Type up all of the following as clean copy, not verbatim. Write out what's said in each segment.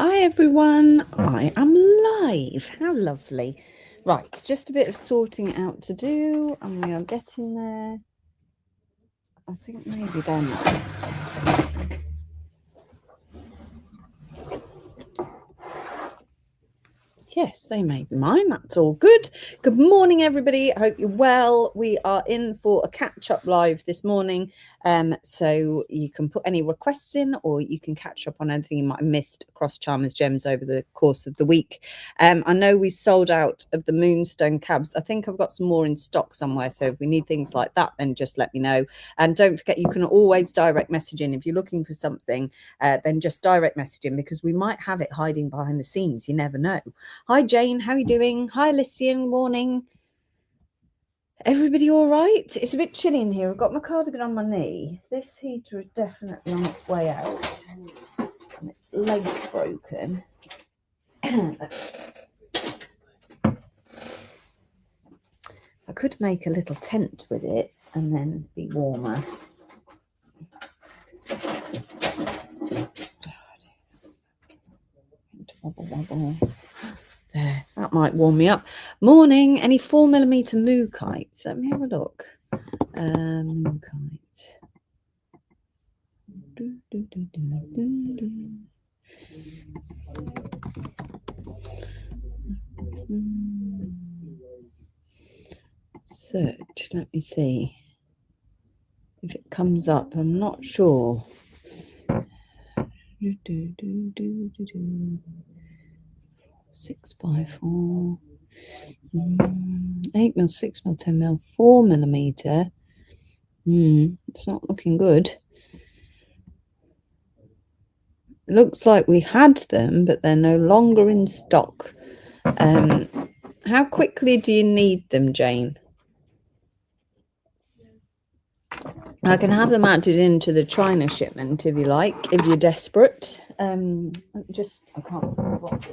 Hi everyone, I am live. How lovely. Right, just a bit of sorting out to do, and we are getting there. I think maybe then. Yes, they may be mine. That's all good. Good morning, everybody. I hope you're well. We are in for a catch-up live this morning. So you can put any requests in, or you can catch up on anything you might have missed across Chalmers Gems over the course of the week. I know we sold out of the Moonstone cabs. I think I've got some more in stock somewhere. So if we need things like that, then just let me know. And don't forget, you can always direct message in if you're looking for something. Then just direct message in, because we might have it hiding behind the scenes. You never know. Hi, Jane. How are you doing? Hi, Lycian. Morning. Everybody all right? It's a bit chilly in here. I've got my cardigan on my knee. This heater is definitely on its way out. And it's lace broken. I could make a little tent with it and then be warmer. Wobble, wobble. There, that might warm me up. Morning. Any 4mm moo kites? Let me have a look. Moo kite. Search. Let me see if it comes up. I'm not sure. 6x4, 8mm, 6mm, 10mm, 4mm. It's not looking good. It looks like we had them, but they're no longer in stock. How quickly do you need them, Jane? I can have them added into the China shipment if you like, if you're desperate. I can't remember what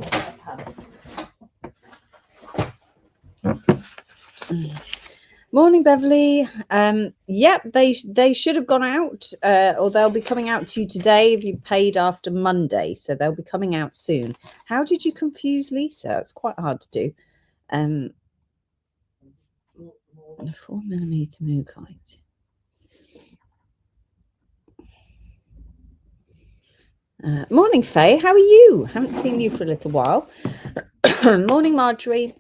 Morning, Beverly. Yep, they should have gone out, or they'll be coming out to you today if you paid after Monday. So they'll be coming out soon. How did you confuse Lisa? It's quite hard to do. A 4mm moo kite. Morning, Faye. How are you? Haven't seen you for a little while. Morning, Marjorie.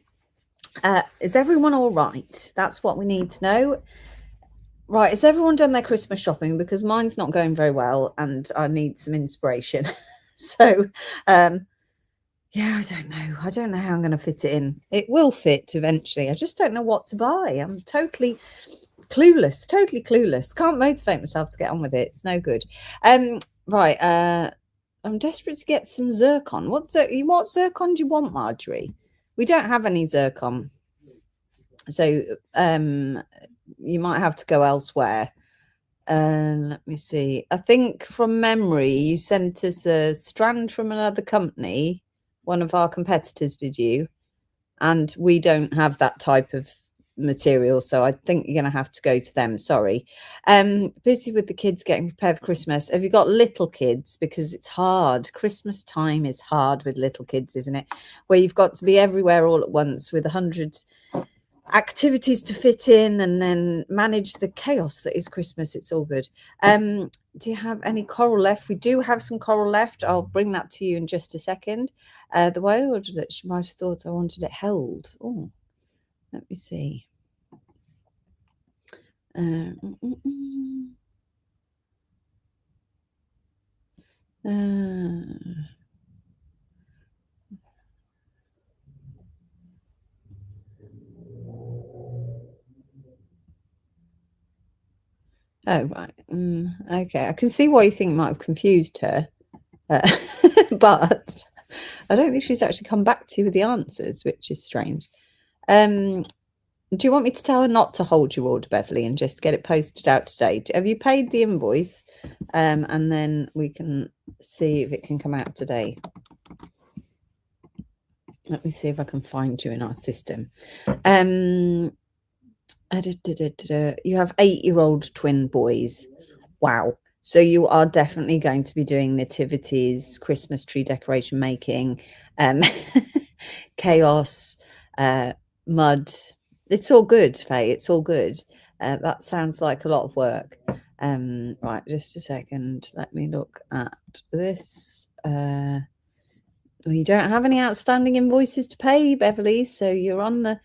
Is everyone all right? That's what we need to know. Right, has everyone done their Christmas shopping? Because mine's not going very well and I need some inspiration. So, yeah, I don't know. I don't know how I'm going to fit it in. It will fit eventually. I just don't know what to buy. I'm totally clueless. Can't motivate myself to get on with it. It's no good. Right, I'm desperate to get some zircon. What zircon do you want, Marjorie? We don't have any zircon. So, you might have to go elsewhere. Let me see. I think from memory, you sent us a strand from another company, one of our competitors, did you? And we don't have that type of material, so I think you're going to have to go to them. Sorry. Busy with the kids getting prepared for Christmas. Have you got little kids? Because it's hard. Christmas time is hard with little kids, isn't it? Where you've got to be everywhere all at once with 100 activities to fit in and then manage the chaos that is Christmas. It's all good. Do you have any coral left? We do have some coral left. I'll bring that to you in just a second. The way I ordered it, she might have thought I wanted it held. Oh, let me see. Oh, right. Okay. I can see why you think it might have confused her. But I don't think she's actually come back to you with the answers, which is strange. Do you want me to tell her not to hold your order, Beverly, and just get it posted out today? Have you paid the invoice? And then we can see if it can come out today. Let me see if I can find you in our system. You have 8-year-old twin boys. Wow. So you are definitely going to be doing nativities, Christmas tree decoration making, um, chaos, mud. It's all good, Faye. It's all good. That sounds like a lot of work. Right, just a second. Let me look at this. Well, you don't have any outstanding invoices to pay, Beverly, so you're on the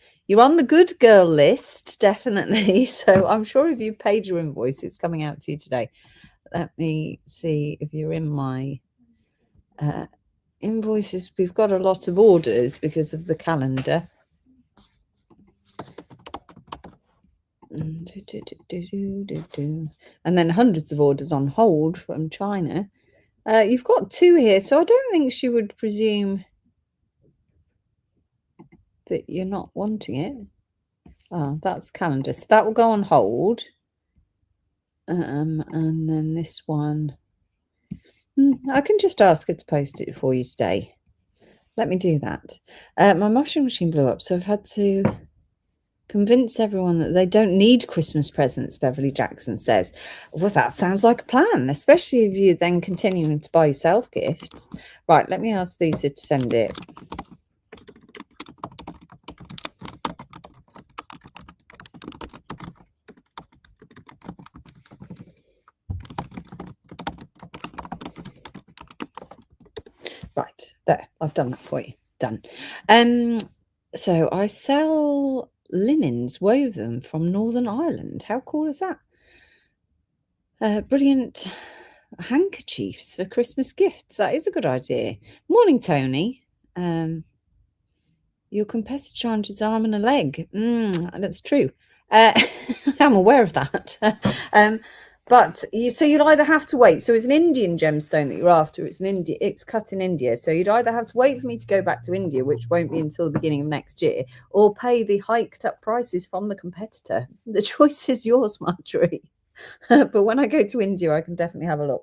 good girl list, definitely. So I'm sure if you paid your invoice, it's coming out to you today. Let me see if you're in my invoices. We've got a lot of orders because of the calendar. And then hundreds of orders on hold from China. You've got 2 here, so I don't think she would presume that you're not wanting it. That's calendar, so that will go on hold. And then this one, I can just ask her to post it for you today. Let me do that. My washing machine blew up, so I've had to convince everyone that they don't need Christmas presents, Beverly Jackson says. Well, that sounds like a plan, especially if you're then continuing to buy yourself gifts. Right, let me ask Lisa to send it. Right, there, I've done that for you. Done. So I sell linens woven from Northern Ireland. How cool is that? Brilliant handkerchiefs for Christmas gifts. That is a good idea. Morning, Tony. Your competitor charges his arm and a leg. That's true. I'm aware of that. But you'd either have to wait. So it's an Indian gemstone that you're after. It's cut in India. So you'd either have to wait for me to go back to India, which won't be until the beginning of next year, or pay the hiked up prices from the competitor. The choice is yours, Marjorie. But when I go to India, I can definitely have a look.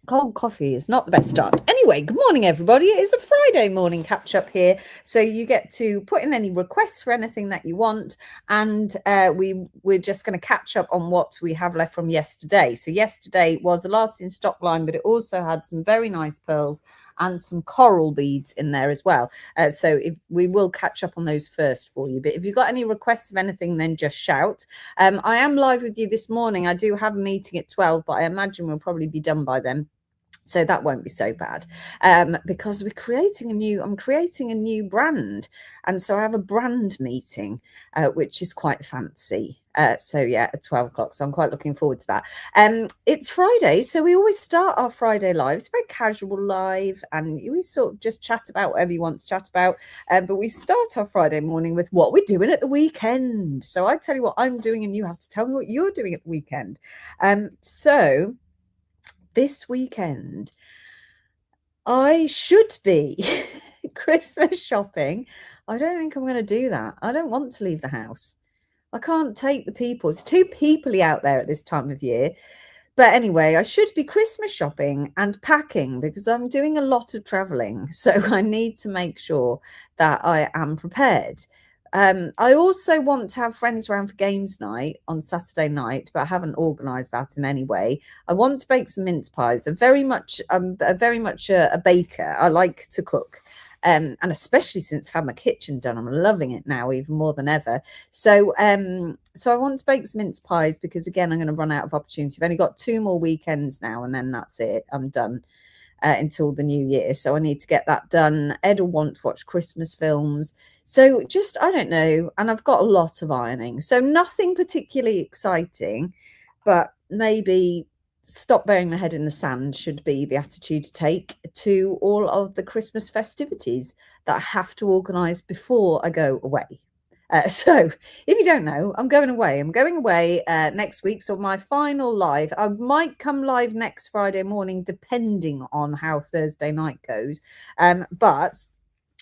Cold coffee is not the best start. Anyway, good morning, everybody. It is the Friday morning catch up here. So you get to put in any requests for anything that you want. And we're just going to catch up on what we have left from yesterday. So yesterday was the last in stock line, but it also had some very nice pearls and some coral beads in there as well. So if we will catch up on those first for you. But if you've got any requests of anything, then just shout. I am live with you this morning. I do have a meeting at 12, but I imagine we'll probably be done by then. So that won't be so bad, because I'm creating a new brand. And so I have a brand meeting, which is quite fancy. So yeah, at 12 o'clock. So I'm quite looking forward to that. It's Friday. So we always start our Friday lives, very casual live, and we sort of just chat about whatever you want to chat about. But we start our Friday morning with what we're doing at the weekend. So I tell you what I'm doing and you have to tell me what you're doing at the weekend. So this weekend, I should be Christmas shopping. I don't think I'm going to do that. I don't want to leave the house. I can't take the people. It's too peoply out there at this time of year. But anyway, I should be Christmas shopping and packing because I'm doing a lot of traveling. So I need to make sure that I am prepared. I also want to have friends around for games night on Saturday night, but I haven't organised that in any way. I want to bake some mince pies. I'm very much a baker. I like to cook. And especially since I've had my kitchen done, I'm loving it now even more than ever. So I want to bake some mince pies because, again, I'm going to run out of opportunity. I've only got 2 more weekends now, and then that's it. I'm done until the new year. So I need to get that done. Ed will want to watch Christmas films. So just, I don't know. And I've got a lot of ironing. So nothing particularly exciting, but maybe stop burying my head in the sand should be the attitude to take to all of the Christmas festivities that I have to organise before I go away. So if you don't know, I'm going away. I'm going away next week. So my final live, I might come live next Friday morning, depending on how Thursday night goes. But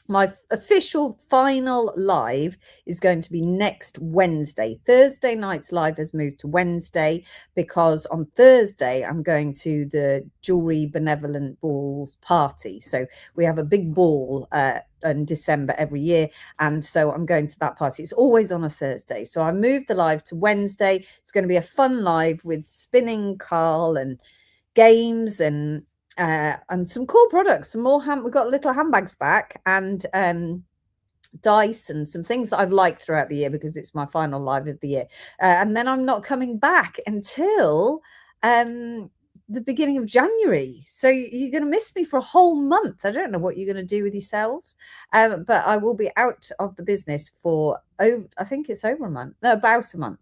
My official final live is going to be next Wednesday. Thursday night's live has moved to Wednesday because on Thursday I'm going to the Jewelry Benevolent Balls party. So we have a big ball in December every year, and so I'm going to that party. It's always on a Thursday, so I moved the live to Wednesday. It's going to be a fun live with spinning Carl and games and some cool products. Some more we've got little handbags back, and dice and some things that I've liked throughout the year because it's my final live of the year. And then I'm not coming back until the beginning of January. So you're going to miss me for a whole month. I don't know what you're going to do with yourselves, but I will be out of the business for I think it's over a month. No, about a month.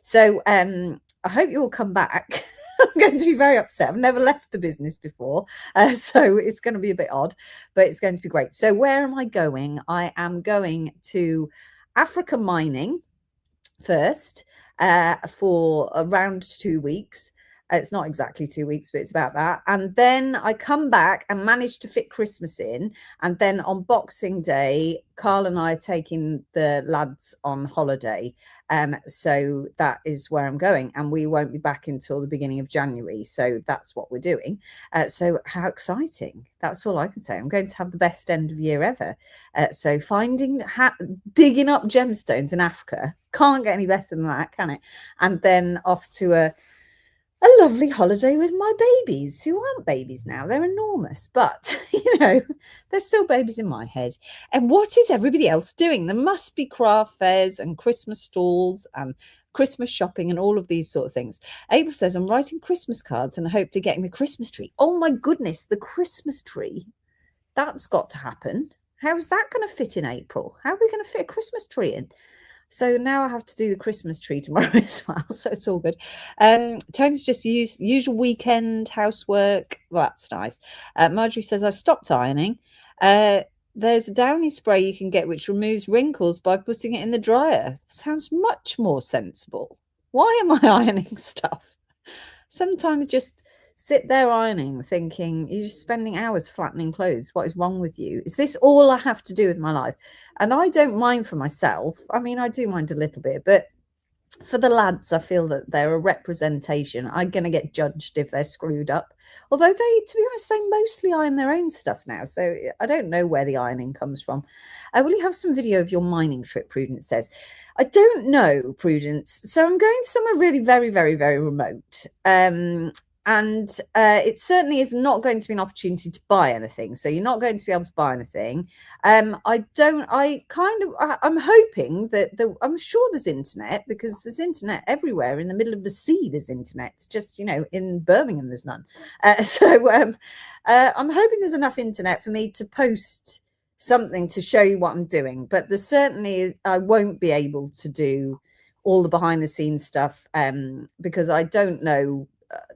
So I hope you will come back. I'm going to be very upset. I've never left the business before, so it's going to be a bit odd, but it's going to be great. So where am I going? I am going to Africa Mining first for around 2 weeks. It's not exactly 2 weeks, but it's about that. And then I come back and manage to fit Christmas in. And then on Boxing Day, Carl and I are taking the lads on holiday. So that is where I'm going. And we won't be back until the beginning of January. So that's what we're doing. So how exciting. That's all I can say. I'm going to have the best end of year ever. So digging up gemstones in Africa. Can't get any better than that, can it? And then off to a lovely holiday with my babies, who aren't babies now. They're enormous, but, they're still babies in my head. And what is everybody else doing? There must be craft fairs and Christmas stalls and Christmas shopping and all of these sort of things. April says, I'm writing Christmas cards and I hope they're getting the Christmas tree. Oh, my goodness, the Christmas tree. That's got to happen. How's that going to fit in April? How are we going to fit a Christmas tree in? So now I have to do the Christmas tree tomorrow as well. So it's all good. Tony's just usual weekend housework. Well, that's nice. Marjorie says, I stopped ironing. There's a downy spray you can get which removes wrinkles by putting it in the dryer. Sounds much more sensible. Why am I ironing stuff? Sometimes just sit there ironing, thinking you're just spending hours flattening clothes. What is wrong with you? Is this all I have to do with my life? And I don't mind for myself. I mean, I do mind a little bit, but for the lads, I feel that they're a representation. I'm going to get judged if they're screwed up. Although to be honest, they mostly iron their own stuff now. So I don't know where the ironing comes from. Will you have some video of your mining trip, Prudence says. I don't know, Prudence. So I'm going somewhere really very, very, very remote. And it certainly is not going to be an opportunity to buy anything. So you're not going to be able to buy anything. I'm hoping that I'm sure there's internet, because there's internet everywhere. In the middle of the sea, there's internet. It's just, in Birmingham, there's none. I'm hoping there's enough internet for me to post something to show you what I'm doing. But there certainly is, I won't be able to do all the behind the scenes stuff because I don't know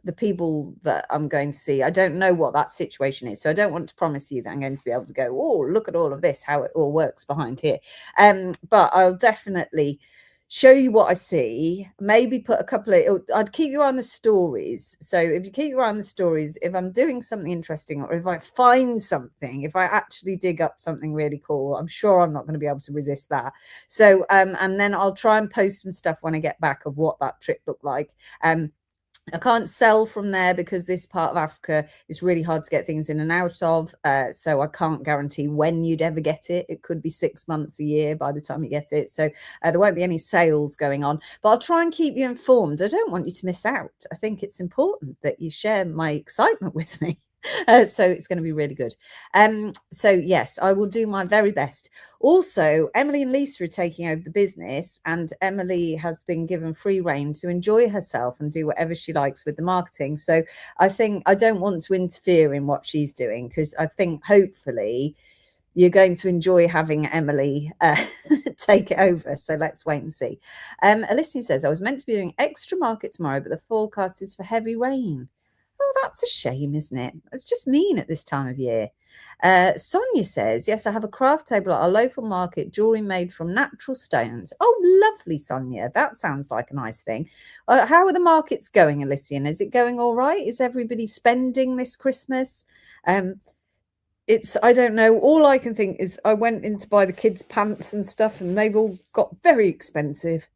the people that I'm going to see. I don't know what that situation is. So I don't want to promise you that I'm going to be able to go, oh, look at all of this, how it all works behind here. But I'll definitely show you what I see, maybe put a couple of, I'd keep you on the stories. So if you keep your eye on the stories, if I'm doing something interesting, or if I find something, if I actually dig up something really cool, I'm sure I'm not going to be able to resist that. So, and then I'll try and post some stuff when I get back of what that trip looked like. I can't sell from there because this part of Africa is really hard to get things in and out of. So I can't guarantee when you'd ever get it. It could be 6 months, a year by the time you get it. So there won't be any sales going on, but I'll try and keep you informed. I don't want you to miss out. I think it's important that you share my excitement with me. So it's going to be really good. So yes, I will do my very best. Also, Emily and Lisa are taking over the business, and Emily has been given free rein to enjoy herself and do whatever she likes with the marketing. So I think I don't want to interfere in what she's doing, because I think hopefully you're going to enjoy having Emily take it over. So let's wait and see. Alicia says, I was meant to be doing extra market tomorrow, but the forecast is for heavy rain. Oh, that's a shame, isn't it? It's just mean at this time of year. Sonia says, yes, I have a craft table at our local market, jewellery made from natural stones. Oh, lovely, Sonia. That sounds like a nice thing. How are the markets going, Elysian? Is it going all right? Is everybody spending this Christmas? I don't know. All I can think is I went in to buy the kids' pants and stuff, and they've all got very expensive.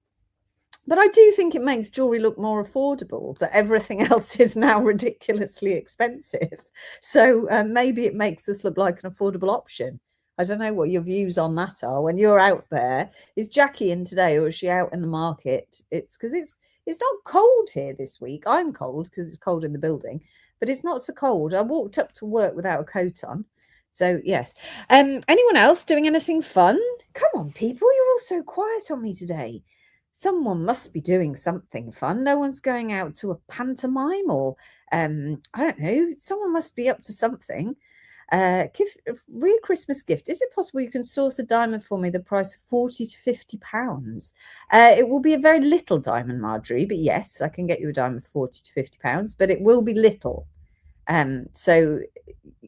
But I do think it makes jewelry look more affordable, that everything else is now ridiculously expensive. So maybe it makes us look like an affordable option. I don't know what your views on that are. When you're out there, is Jackie in today, or is she out in the market? It's because it's not cold here this week. I'm cold because it's cold in the building, but it's not so cold. I walked up to work without a coat on. So yes. Anyone else doing anything fun? Come on, people, you're all so quiet on me today. Someone must be doing something fun. No one's going out to a pantomime, or I don't know. Someone must be up to something. Give a real Christmas gift. Is it possible you can source a diamond for me the price of £40 to £50? It will be a very little diamond, Marjorie, but yes, I can get you a diamond for £40 to £50, but it will be little. And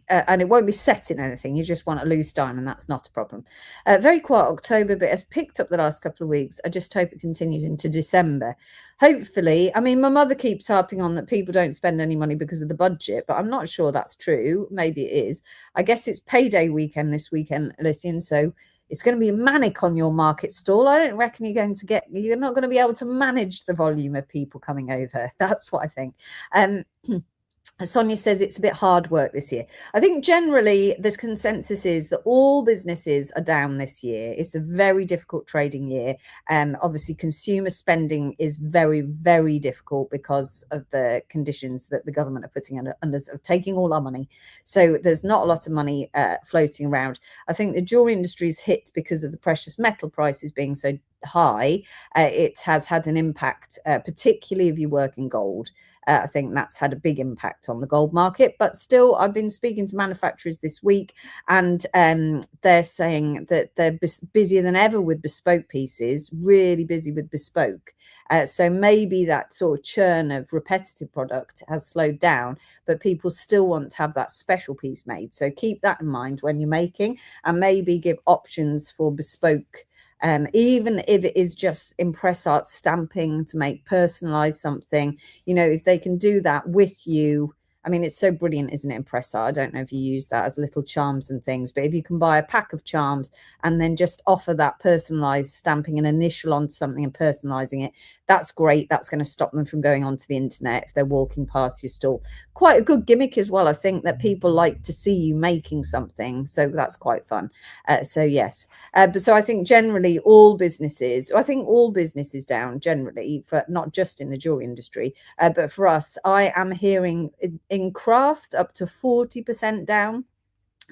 it won't be set in anything. You just want a loose diamond. That's not a problem. Very quiet October, but it's picked up the last couple of weeks. I just hope it continues into December. Hopefully. I mean, my mother keeps harping on that people don't spend any money because of the budget, but I'm not sure that's true. Maybe it is. I guess it's payday weekend this weekend, Elysian, so it's going to be manic on your market stall. I don't reckon you're not going to be able to manage the volume of people coming over. That's what I think. Sonia says it's a bit hard work this year. I think generally this consensus is that all businesses are down this year. It's a very difficult trading year. Obviously, consumer spending is very, very difficult because of the conditions that the government are putting under of taking all our money. So there's not a lot of money floating around. I think the jewelry industry is hit because of the precious metal prices being so high. It has had an impact, particularly if you work in gold. I think that's had a big impact on the gold market. But still, I've been speaking to manufacturers this week, and they're saying that they're busier than ever with bespoke pieces, really busy with bespoke. So maybe that sort of churn of repetitive product has slowed down, but people still want to have that special piece made. So keep that in mind when you're making, and maybe give options for bespoke. Even if it is just impress art stamping to make personalized something, if they can do that with you. I mean, it's so brilliant, isn't it, impress art? I don't know if you use that as little charms and things, but if you can buy a pack of charms and then just offer that personalized stamping an initial onto something and personalizing it, that's great. That's going to stop them from going onto the internet if they're walking past your stall. Quite a good gimmick as well. I think that people like to see you making something, so that's quite fun. So yes, but so I think generally all businesses down generally, for not just in the jewelry industry, but for us, I am hearing in craft up to 40% down.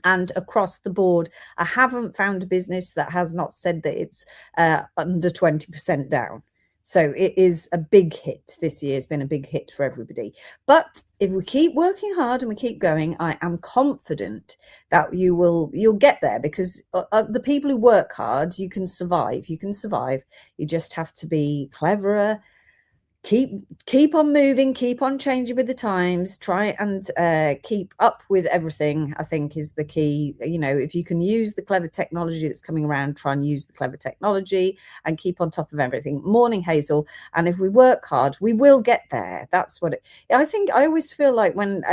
And across the board, I haven't found a business that has not said that it's under 20% down. So it is a big hit. This year has been a big hit for everybody. But if we keep working hard and we keep going, I am confident that you'll get there, because the people who work hard, you can survive. You can survive. You just have to be cleverer. Keep on moving, keep on changing with the times, try and keep up with everything, I think, is the key. If you can use the clever technology that's coming around, try and use the clever technology and keep on top of everything. Morning, Hazel. And if we work hard, we will get there. That's what I think. I always feel like when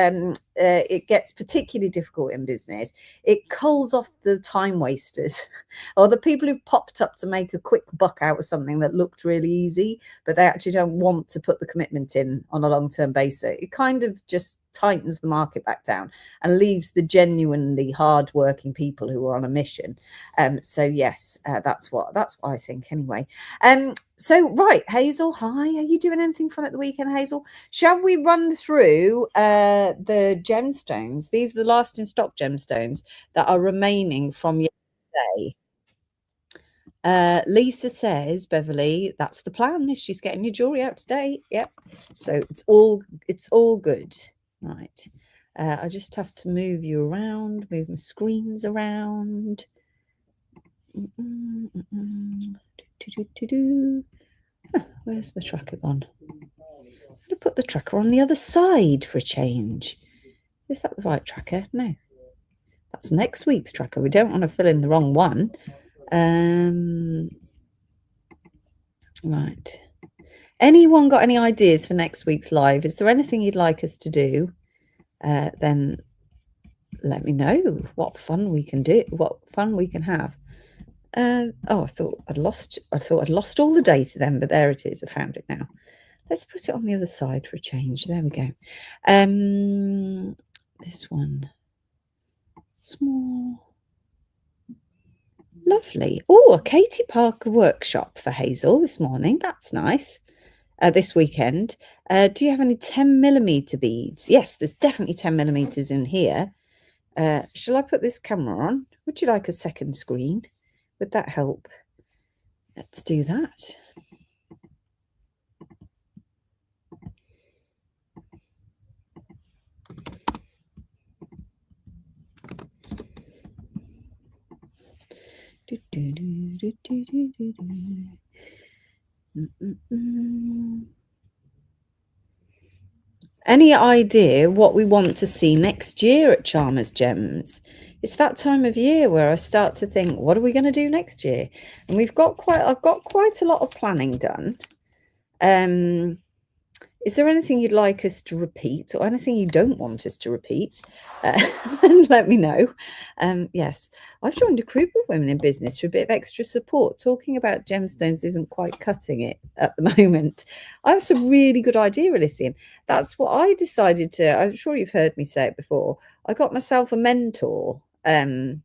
it gets particularly difficult in business, it culls off the time wasters or the people who've popped up to make a quick buck out of something that looked really easy, but they actually don't want to put the commitment in on a long-term basis. It kind of just tightens the market back down and leaves the genuinely hard-working people who are on a mission. So yes, that's what I think anyway. So right, Hazel, hi. Are you doing anything fun at the weekend, Hazel? Shall we run through the gemstones? These are the last in stock gemstones that are remaining from yesterday. Lisa says, Beverly, that's the plan. Is she's getting your jewelry out today? Yep. So it's all good. Right. I just have to move you around, move my screens around. Where's my tracker gone? I'm going to put the tracker on the other side for a change. Is that the right tracker? No. That's next week's tracker. We don't want to fill in the wrong one. Right. Anyone got any ideas for next week's live? Is there anything you'd like us to do? Then let me know what fun we can do, what fun we can have. I thought I'd lost all the data then, but there it is. I found it now. Let's put it on the other side for a change. There we go. This one, small, lovely. Oh, a Katie Parker workshop for Hazel this morning. That's nice. This weekend. Do you have any 10mm beads? Yes, there's definitely 10mm in here. Shall I put this camera on? Would you like a second screen? Would that help? Let's do that. Any idea what we want to see next year at Charmers Gems? It's that time of year where I start to think, what are we going to do next year? And I've got quite a lot of planning done. Is there anything you'd like us to repeat or anything you don't want us to repeat? Let me know. Yes, I've joined a group of women in business for a bit of extra support. Talking about gemstones isn't quite cutting it at the moment. That's a really good idea, Elysium. That's what I decided to. I'm sure you've heard me say it before. I got myself a mentor. And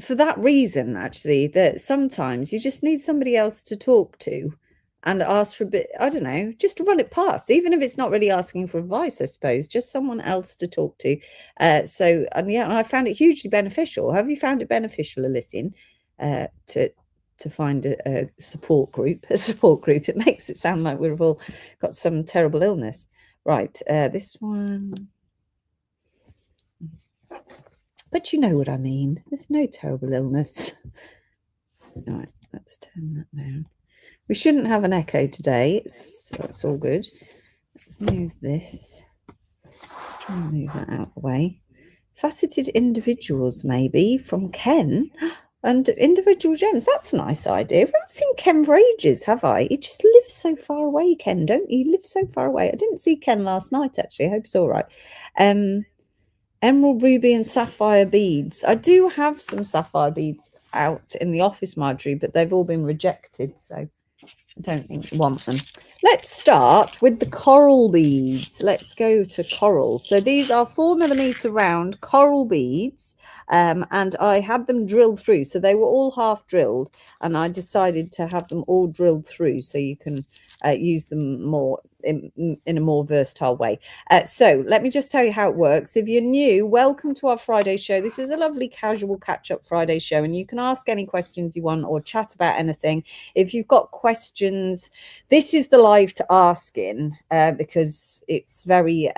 for that reason, actually, that sometimes you just need somebody else to talk to and ask for a bit, I don't know, just to run it past, even if it's not really asking for advice, I suppose, just someone else to talk to. And I found it hugely beneficial. Have you found it beneficial, Elysian, to find a support group? A support group. It makes it sound like we've all got some terrible illness. Right, this one. But you know what I mean. There's no terrible illness. All right, let's turn that down. We shouldn't have an echo today. That's all good. Let's move this. Let's try and move that out of the way. Faceted individuals, maybe, from Ken. And individual gems. That's a nice idea. I haven't seen Ken for ages, have I? He just lives so far away, Ken, don't you? He lives so far away. I didn't see Ken last night, actually. I hope it's all right. Emerald, ruby and sapphire beads. I do have some sapphire beads out in the office, Marjorie, but they've all been rejected, so I don't think you want them. Let's start with the coral beads. Let's go to coral. So these are 4mm round coral beads, and I had them drilled through. So they were all half drilled, and I decided to have them all drilled through so you can use them more in a more versatile way. So let me just tell you how it works. If you're new, welcome to our Friday show. This is a lovely casual catch-up Friday show, and you can ask any questions you want or chat about anything. If you've got questions, this is the live to ask in, because it's very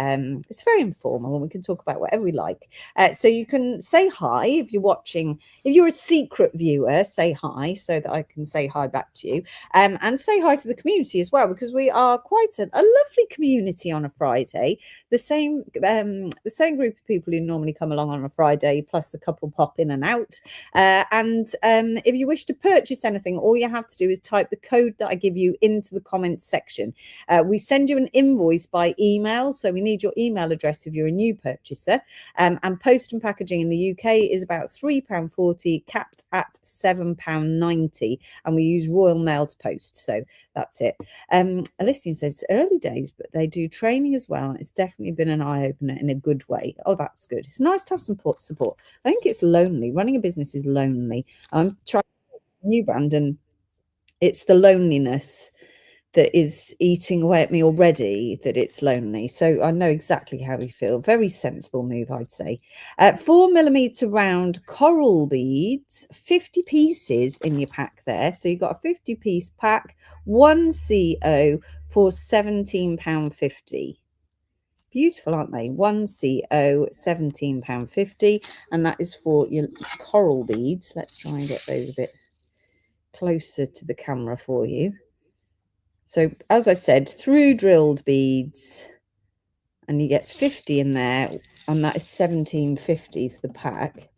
informal and we can talk about whatever we like. So you can say hi if you're watching. If you're a secret viewer, say hi so that I can say hi back to you, and say hi to the community as well, because we are quite a lovely community on a Friday. The same group of people who normally come along on a Friday, plus a couple pop in and out. If you wish to purchase anything, all you have to do is type the code that I give you into the comments section. We send you an invoice by email, so we need your email address if you're a new purchaser. And post and packaging in the UK is about £3.40, capped at £7.90, and we use Royal Mail to post. So that's it. Elysian says early days, but they do training as well. It's definitely been an eye-opener in a good way. Oh, that's good. It's nice to have some support. I think it's lonely. Running a business is lonely. I'm trying a new brand, and it's the loneliness that is eating away at me already, that it's lonely. So I know exactly how we feel. Very sensible move, I'd say. 4mm round coral beads, 50 pieces in your pack there. So you've got a 50-piece pack, 1 CO for £17.50. Beautiful, aren't they? 1 CO, £17.50. And that is for your coral beads. Let's try and get those a bit closer to the camera for you. So as I said, through drilled beads, and you get 50 in there, and that is £17.50 for the pack,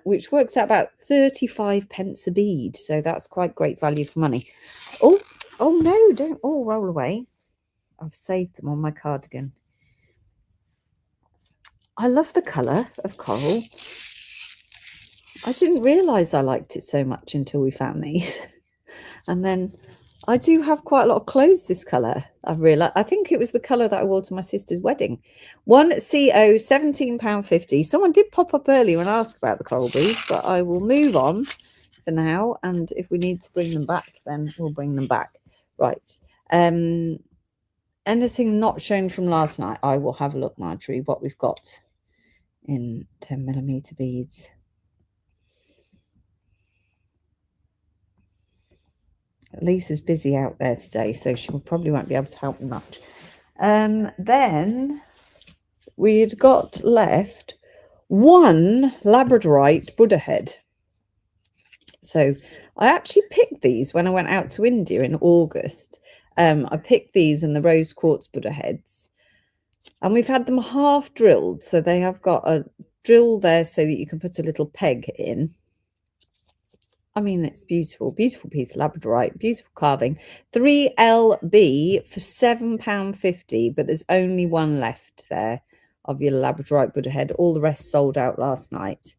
which works out about 35 pence a bead. So that's quite great value for money. Oh no, don't all roll away. I've saved them on my cardigan. I love the colour of coral. I didn't realise I liked it so much until we found these. And then I do have quite a lot of clothes this colour, I've realised. I think it was the colour that I wore to my sister's wedding. 1CO, £17.50. Someone did pop up earlier and ask about the coral beads, but I will move on for now. And if we need to bring them back, then we'll bring them back. Right. Anything not shown from last night, I will have a look, Marjorie, what we've got in 10mm beads. Lisa's busy out there today, so she probably won't be able to help me much. Then we had got left one Labradorite Buddha head. So I actually picked these when I went out to India in August. I picked these and the rose quartz Buddha heads, and we've had them half drilled. So they have got a drill there so that you can put a little peg in. I mean, it's beautiful, beautiful piece of Labradorite, beautiful carving. 3LB for £7.50, but there's only one left there of your Labradorite Buddha head. All the rest sold out last night.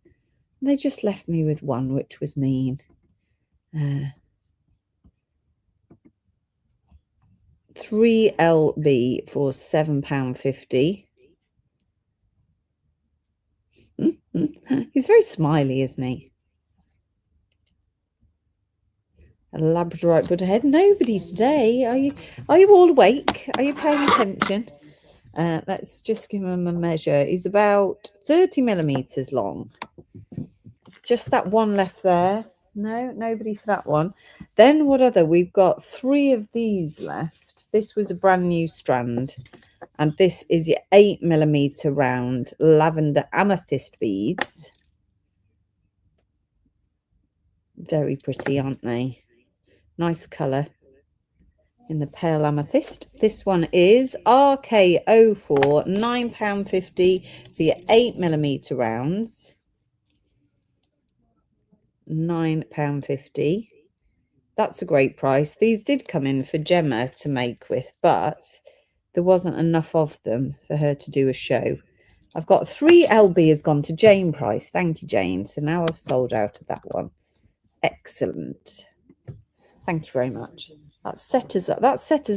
And they just left me with one, which was mean. 3LB for £7.50. He's very smiley, isn't he? A Labradorite Buddha head. Nobody today. Are you all awake? Are you paying attention? Let's just give him a measure. He's about 30mm long. Just that one left there. No, nobody for that one. Then what other? We've got 3 of these left. This was a brand new strand. And this is your 8mm round lavender amethyst beads. Very pretty, aren't they? Nice colour in the pale amethyst. This one is RK04, £9.50 for your 8mm rounds. £9.50. That's a great price. These did come in for Gemma to make with, but there wasn't enough of them for her to do a show. I've got 3LB has gone to Jane Price. Thank you, Jane. So now I've sold out of that one. Excellent. Thank you very much. That set us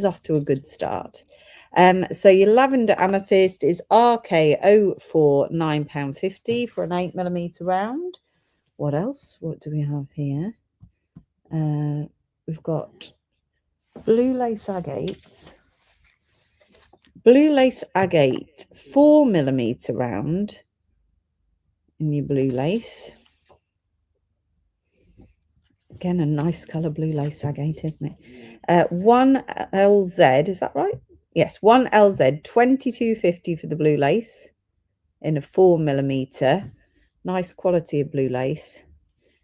off to a good start. So your lavender amethyst is RK04, £9.50 for an 8mm round. What else? What do we have here? We've got blue lace agates. Blue lace agate, 4mm round in your blue lace. Again, a nice colour, blue lace agate, isn't it? 1LZ, is that right? Yes, 1LZ, £22.50 for the blue lace in a 4mm. Nice quality of blue lace.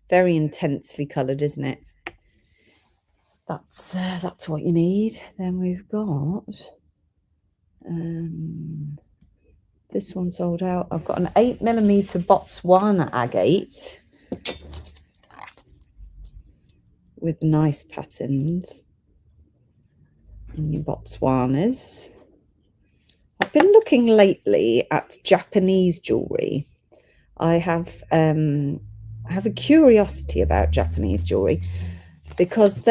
Very intensely coloured, isn't it? That's what you need. Then we've got this one sold out. I've got an 8mm Botswana agate with nice patterns in your Botswanas. I've been looking lately at Japanese jewellery. I have a curiosity about Japanese jewellery because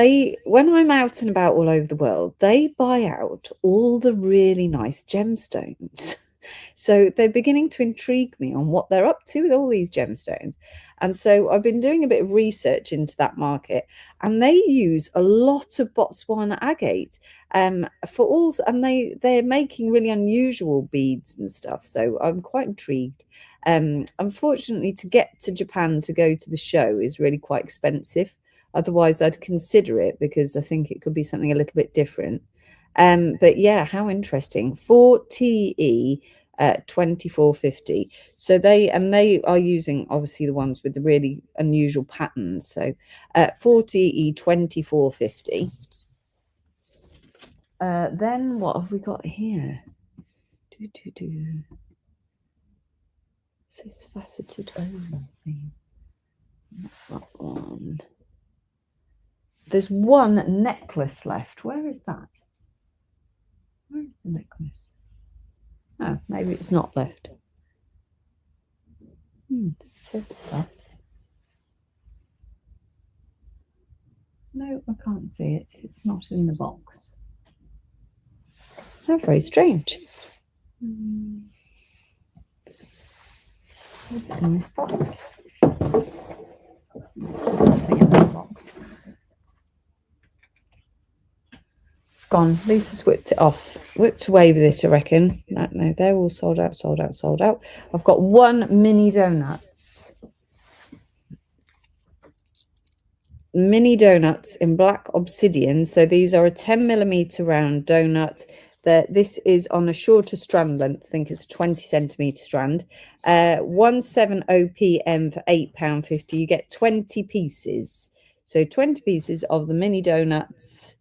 when I'm out and about all over the world, they buy out all the really nice gemstones. So they're beginning to intrigue me on what they're up to with all these gemstones. And so I've been doing a bit of research into that market, and they use a lot of Botswana agate and they're making really unusual beads and stuff. So I'm quite intrigued. Unfortunately, to get to Japan to go to the show is really quite expensive. Otherwise, I'd consider it because I think it could be something a little bit different. But yeah, how interesting. 4TE 24.50. So they are using obviously the ones with the really unusual patterns. So 4TE 24.50. Then what have we got here? This faceted thing. That one. There's one necklace left. Where is that? Where is the necklace? Oh, maybe it's not left. in. It says it's there. No, I can't see it. It's not in the box. How very strange. Is it in this box? There's nothing in that box. It's gone. Lisa's whipped it off. Whipped away with it, I reckon. No, they're all sold out, sold out, sold out. I've got one mini donuts. Mini donuts in black obsidian. So these are a 10mm round donut. This is on a shorter strand length. I think it's a 20cm strand. 170 PM for £8.50. You get 20 pieces. So 20 pieces of the mini donuts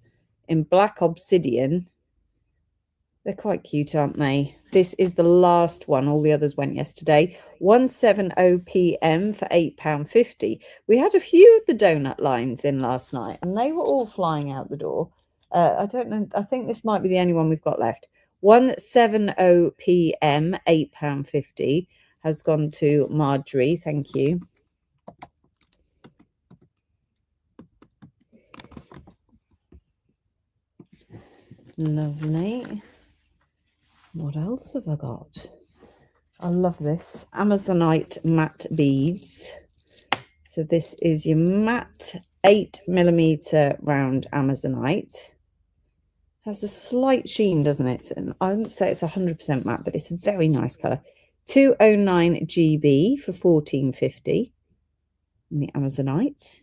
in black obsidian. They're quite cute, aren't they? This is the last one. All the others went yesterday. 170 PM for £8.50. We had a few of the donut lines in last night, and they were all flying out the door. I don't know. I think this might be the only one we've got left. 170 PM, £8.50 has gone to Marjorie. Thank you. Lovely. What else have I got? I love this. Amazonite matte beads. So this is your matte 8mm round Amazonite. Has a slight sheen, doesn't it? And I wouldn't say it's 100% matte, but it's a very nice colour. 209 GB for £14.50 in the Amazonite.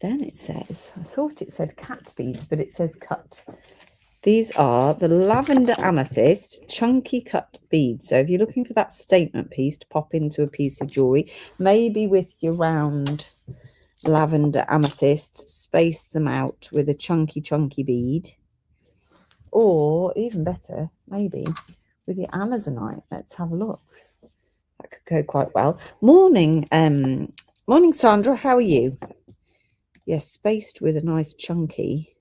Then it says, I thought it said cat beads, but it says cut. These are the lavender amethyst chunky cut beads. So if you're looking for that statement piece to pop into a piece of jewellery, maybe with your round lavender amethyst, space them out with a chunky bead. Or even better, maybe with your Amazonite. Let's have a look. That could go quite well. Morning, Sandra. How are you? Yes, spaced with a nice chunky.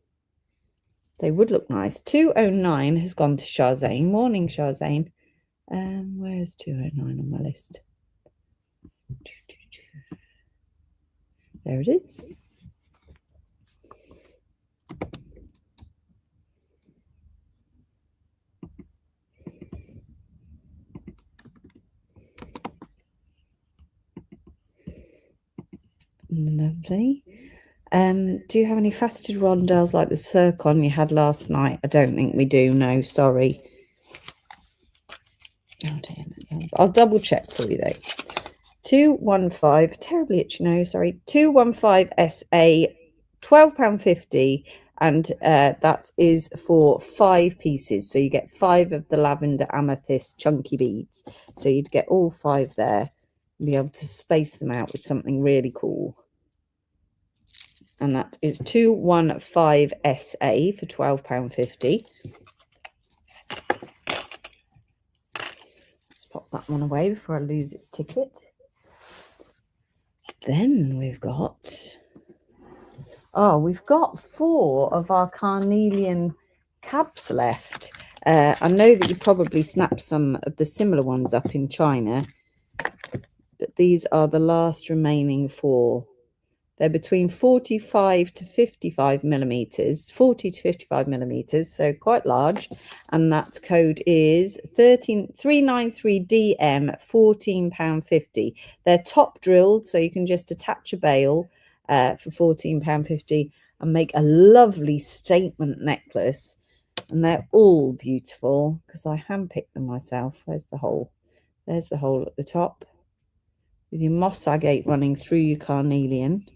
They would look nice. 209 has gone to Shazane. Morning, Shazane. Where's 209 on my list? There it is. Lovely. Do you have any faceted rondelles like the Circon you had last night? I don't think we do. No, sorry. Oh, dear. I'll double check for you though. 215, terribly itchy nose, sorry. 215 SA, £12.50, and that is for 5 pieces. So you get 5 of the lavender amethyst chunky beads. So you'd get all 5 there and be able to space them out with something really cool. And that is 215 SA for £12.50. Let's pop that one away before I lose its ticket. Then we've got 4 of our carnelian cabs left. I know that you probably snapped some of the similar ones up in China, but these are the last remaining 4. They're between 45 to 55 millimeters, 40 to 55 millimeters, so quite large. And that code is 393DM, £14.50. They're top drilled, so you can just attach a bail for £14.50 and make a lovely statement necklace. And they're all beautiful because I handpicked them myself. There's the hole. There's the hole at the top with your moss agate running through your carnelian.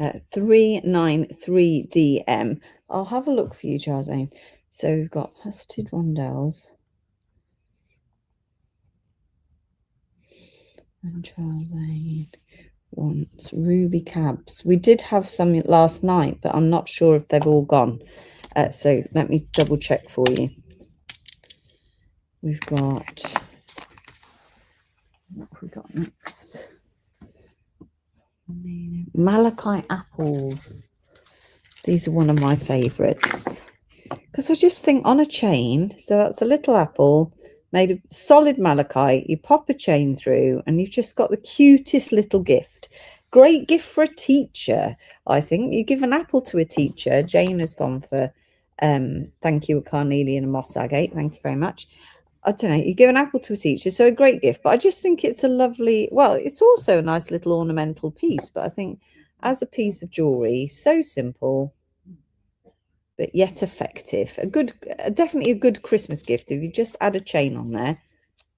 Uh, 393DM. I'll have a look for you, Jarzane. So we've got faceted rondelles. And Jarzane wants ruby cabs. We did have some last night, but I'm not sure if they've all gone. So let me double check for you. We've got, what have we got next? Malachite apples. These are one of my favourites because I just think on a chain, so that's a little apple made of solid malachite. You pop a chain through and you've just got the cutest little gift. Great gift for a teacher, I think. You give an apple to a teacher. Jane has gone for thank you, Carnelian and Moss Agate. Thank you very much. I don't know, you give an apple to a teacher, so a great gift. But I just think it's a lovely, well, it's also a nice little ornamental piece. But I think as a piece of jewellery, so simple, but yet effective. Definitely a good Christmas gift if you just add a chain on there.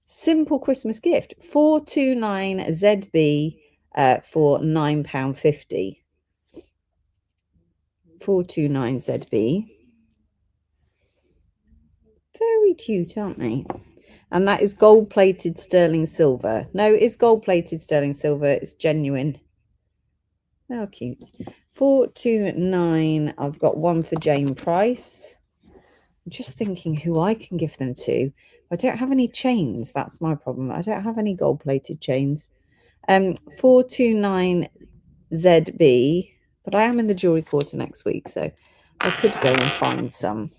Simple Christmas gift. 429 ZB for £9.50. 429 ZB. Very cute, aren't they? And that is gold-plated sterling silver. No, it's gold-plated sterling silver. It's genuine. How cute. 429. I've got one for Jane Price. I'm just thinking who I can give them to. I don't have any chains. That's my problem. I don't have any gold-plated chains. 429 ZB. But I am in the jewellery quarter next week, so I could go and find some.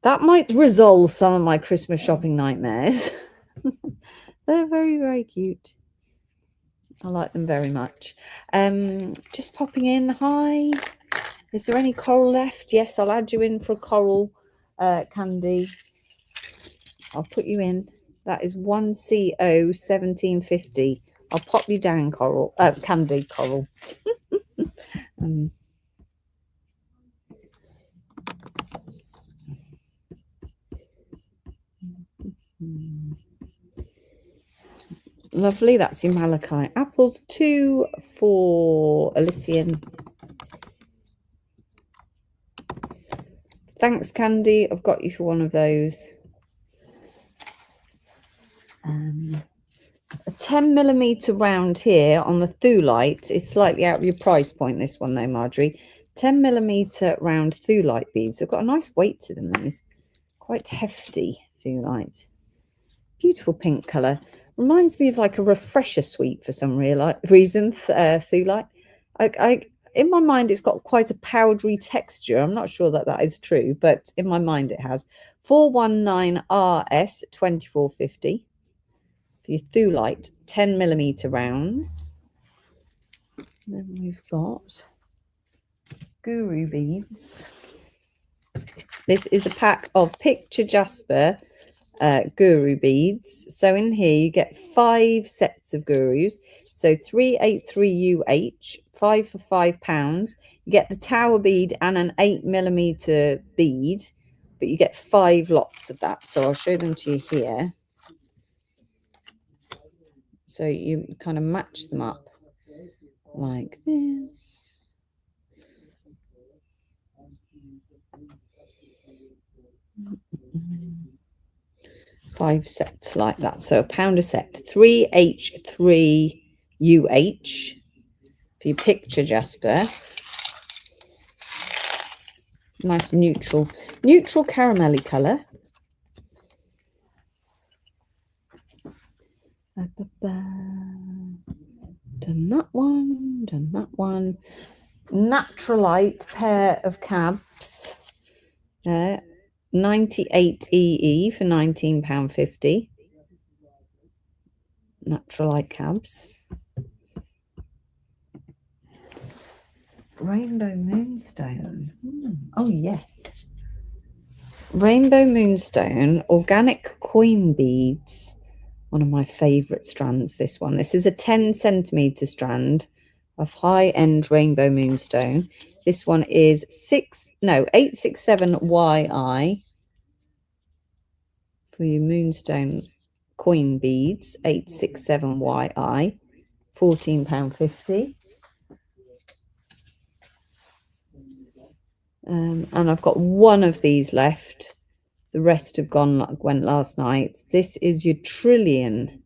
That might resolve some of my Christmas shopping nightmares. They're very, very cute. I like them very much. Just popping in. Hi. Is there any coral left? Yes, I'll add you in for a coral, Candy. I'll put you in. That is 1CO 1750. I'll pop you down, coral. Candy, coral. Lovely. That's your malachite apples. 2 for Elysian. Thanks, Candy. I've got you for one of those. A 10mm round here on the Thulite is slightly out of your price point, this one though, Marjorie. 10mm round Thulite beads. They've got a nice weight to them, these. Quite hefty Thulite. Beautiful pink colour. Reminds me of like a refresher sweet for some reason, Thulite. In my mind, it's got quite a powdery texture. I'm not sure that that is true, but in my mind it has. 419 RS 2450 for your Thulite 10mm rounds. Then we've got Guru beads. This is a pack of Picture Jasper Guru beads. So in here you get 5 sets of Gurus. So 383UH, 5 for £5. You get the tower bead and an 8mm bead, but you get 5 lots of that. So I'll show them to you here. So you kind of match them up like this. Five sets like that. So £1 a set. 3H3UH for your Picture Jasper. Nice neutral caramelly colour. Done that one. Naturalite pair of cabs. 98EE for £19.50. Naturalite cabs. Rainbow Moonstone. Oh, yes. Rainbow Moonstone organic coin beads. One of my favourite strands, this one. This is a 10cm strand of high-end Rainbow Moonstone. This one is 867YI for your Moonstone coin beads. 867YI, £14.50. And I've got one of these left. The rest have went last night. This is your Trillion,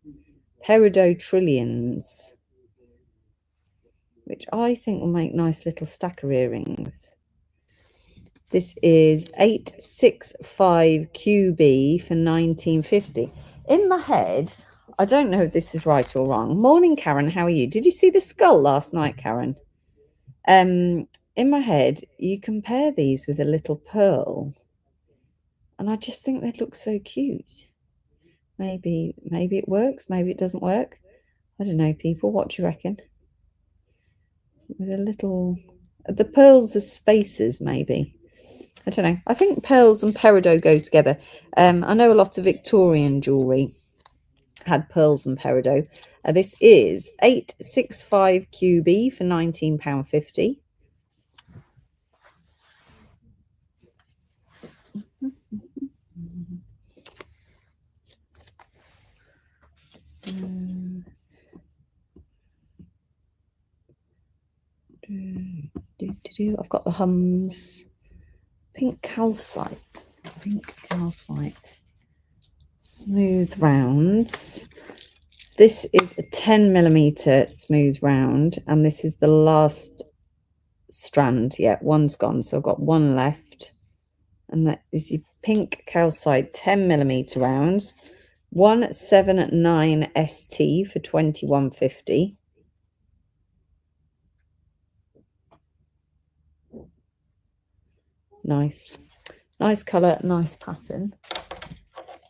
Peridot Trillions, which I think will make nice little stacker earrings. This is 865QB for £19.50. In my head, I don't know if this is right or wrong. Morning, Karen. How are you? Did you see the skull last night, Karen? in my head, you compare these with a little pearl, and I just think they look so cute. Maybe it works, maybe it doesn't work. I don't know, people. What do you reckon? With a little, the pearls as spacers, maybe. I don't know. I think pearls and peridot go together. I know a lot of Victorian jewellery had pearls and peridot. This is 865 QB for £19.50. I've got the Hums pink calcite, smooth rounds. This is a 10mm smooth round, and this is the last strand. Yeah, one's gone, so I've got one left, and that is your pink calcite 10mm rounds, 179 ST for £21.50. Nice colour, nice pattern.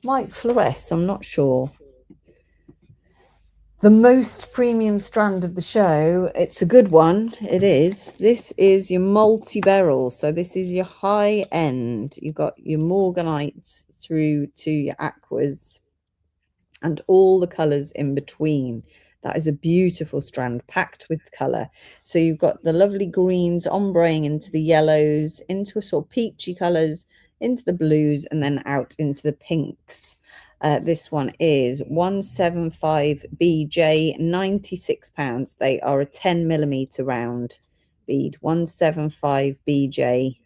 Might fluoresce, I'm not sure. The most premium strand of the show, it's a good one, it is. This is your multi-beryl, so this is your high end. You've got your morganites through to your aquas and all the colours in between. That is a beautiful strand packed with colour. So you've got the lovely greens ombreing into the yellows, into a sort of peachy colours, into the blues, and then out into the pinks. This one is 175 BJ, £96. They are a 10mm round bead. 175 BJ.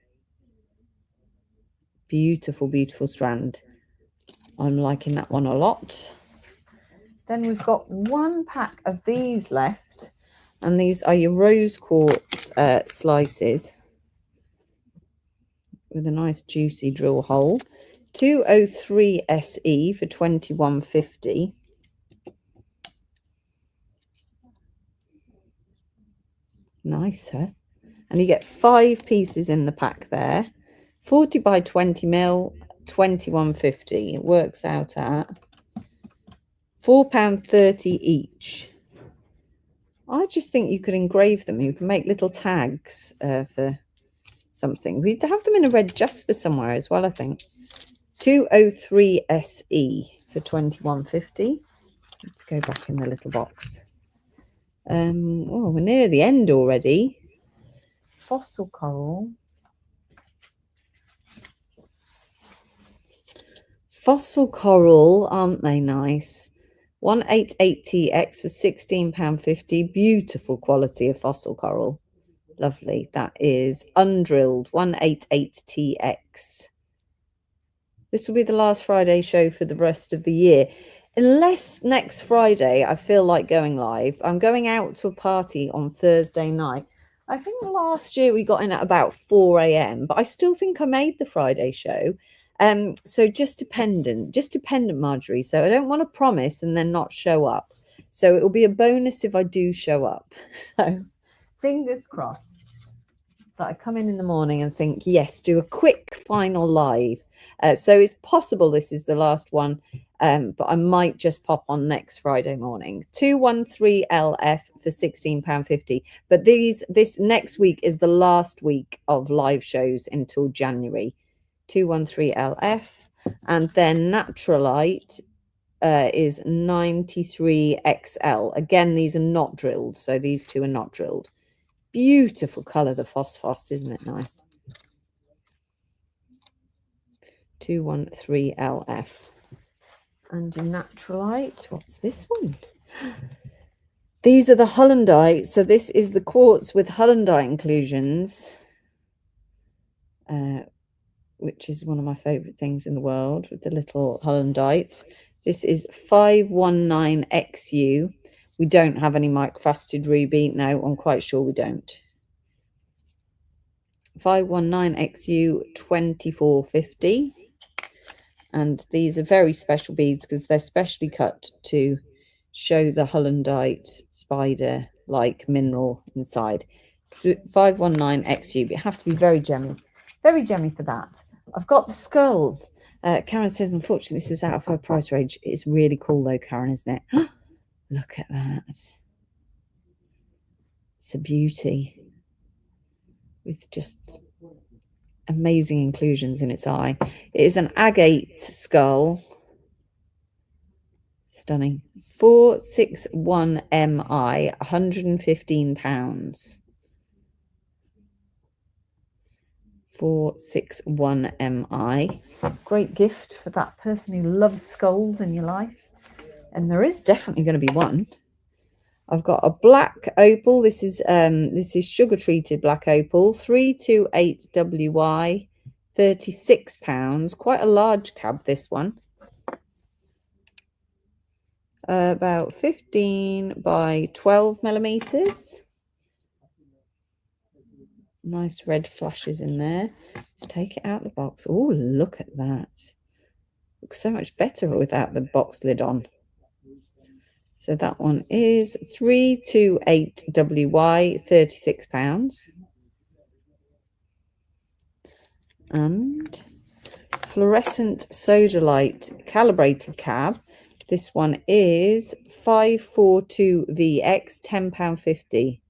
Beautiful strand. I'm liking that one a lot. Then we've got one pack of these left, and these are your rose quartz slices with a nice juicy drill hole. 203 SE for £21.50. Nice, huh? And you get 5 pieces in the pack there. 40 by 20 mil, £21.50. It works out at £4.30 each. I just think you could engrave them. You can make little tags for something. We'd have them in a red jasper somewhere as well, I think. 203 SE for £21.50. Let's go back in the little box. Oh, we're near the end already. Fossil coral. Fossil coral, aren't they nice? 188TX for £16.50. Beautiful quality of fossil coral. Lovely. That is undrilled 188TX. This will be the last Friday show for the rest of the year. Unless next Friday I feel like going live. I'm going out to a party on Thursday night. I think last year we got in at about 4 a.m, but I still think I made the Friday show. So just dependent, Marjorie. So I don't want to promise and then not show up. So it will be a bonus if I do show up. So fingers crossed that I come in the morning and think, yes, do a quick final live. So it's possible this is the last one, but I might just pop on next Friday morning. 213LF for £16.50. But this next week is the last week of live shows until January. 213LF. And then Naturalite is 93XL. Again, these are not drilled. So these two are not drilled. Beautiful colour, the phosphorus, isn't it nice? 213LF. And your Naturalite, what's this one? These are the Hollandite. So this is the quartz with Hollandite inclusions, which is one of my favourite things in the world, with the little Hollandites. This is 519XU. We don't have any microfaceted ruby. No, I'm quite sure we don't. 519XU, £24.50. And these are very special beads because they're specially cut to show the Hollandite spider-like mineral inside. 519 XU. You have to be very gemmy for that. I've got the skull. Karen says, unfortunately, this is out of her price range. It's really cool though, Karen, isn't it? Look at that. It's a beauty with just amazing inclusions in its eye. It is an agate skull. Stunning. 461 MI, £115. 461 MI. Great gift for that person who loves skulls in your life. And there is definitely going to be one. I've got a black opal. This is sugar treated black opal. 328 WY, £36. Quite a large cab, this one. About 15 by 12 millimeters. Nice red flashes in there. Let's take it out of the box. Oh, look at that. Looks so much better without the box lid on. So that one is 328 WY, £36. And fluorescent sodalite calibrated cab. This one is 542 VX, £10.50.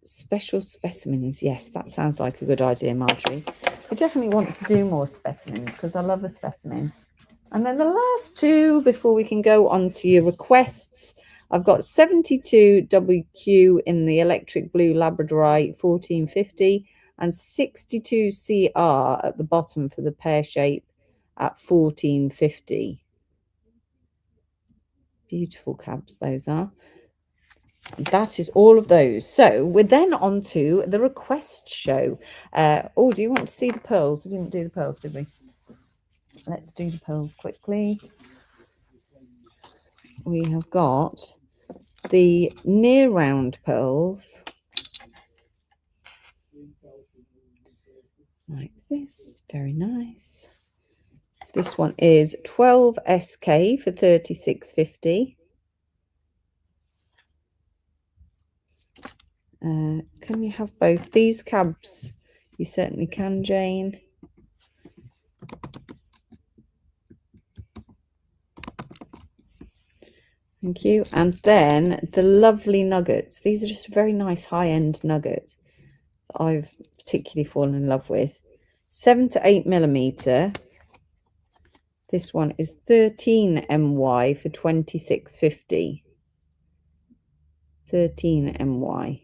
Special specimens. Yes, that sounds like a good idea, Marjorie. I definitely want to do more specimens because I love a specimen. And then the last two before we can go on to your requests. I've got 72 WQ in the electric blue Labradorite, 1450, and 62 CR at the bottom for the pear shape at 1450. Beautiful cabs those are. That is all of those. So we're then on to the request show. Oh, do you want to see the pearls? We didn't do the pearls, did we? Let's do the pearls quickly. We have got the near round pearls like this. Very nice. This one is 12 SK for 36.50. Can you have both these cabs? You certainly can, Jane. Thank you. And then the lovely nuggets. These are just very nice high-end nuggets that I've particularly fallen in love with. 7 to 8 millimeter. This one is 13 MY for 26.50. 13 MY.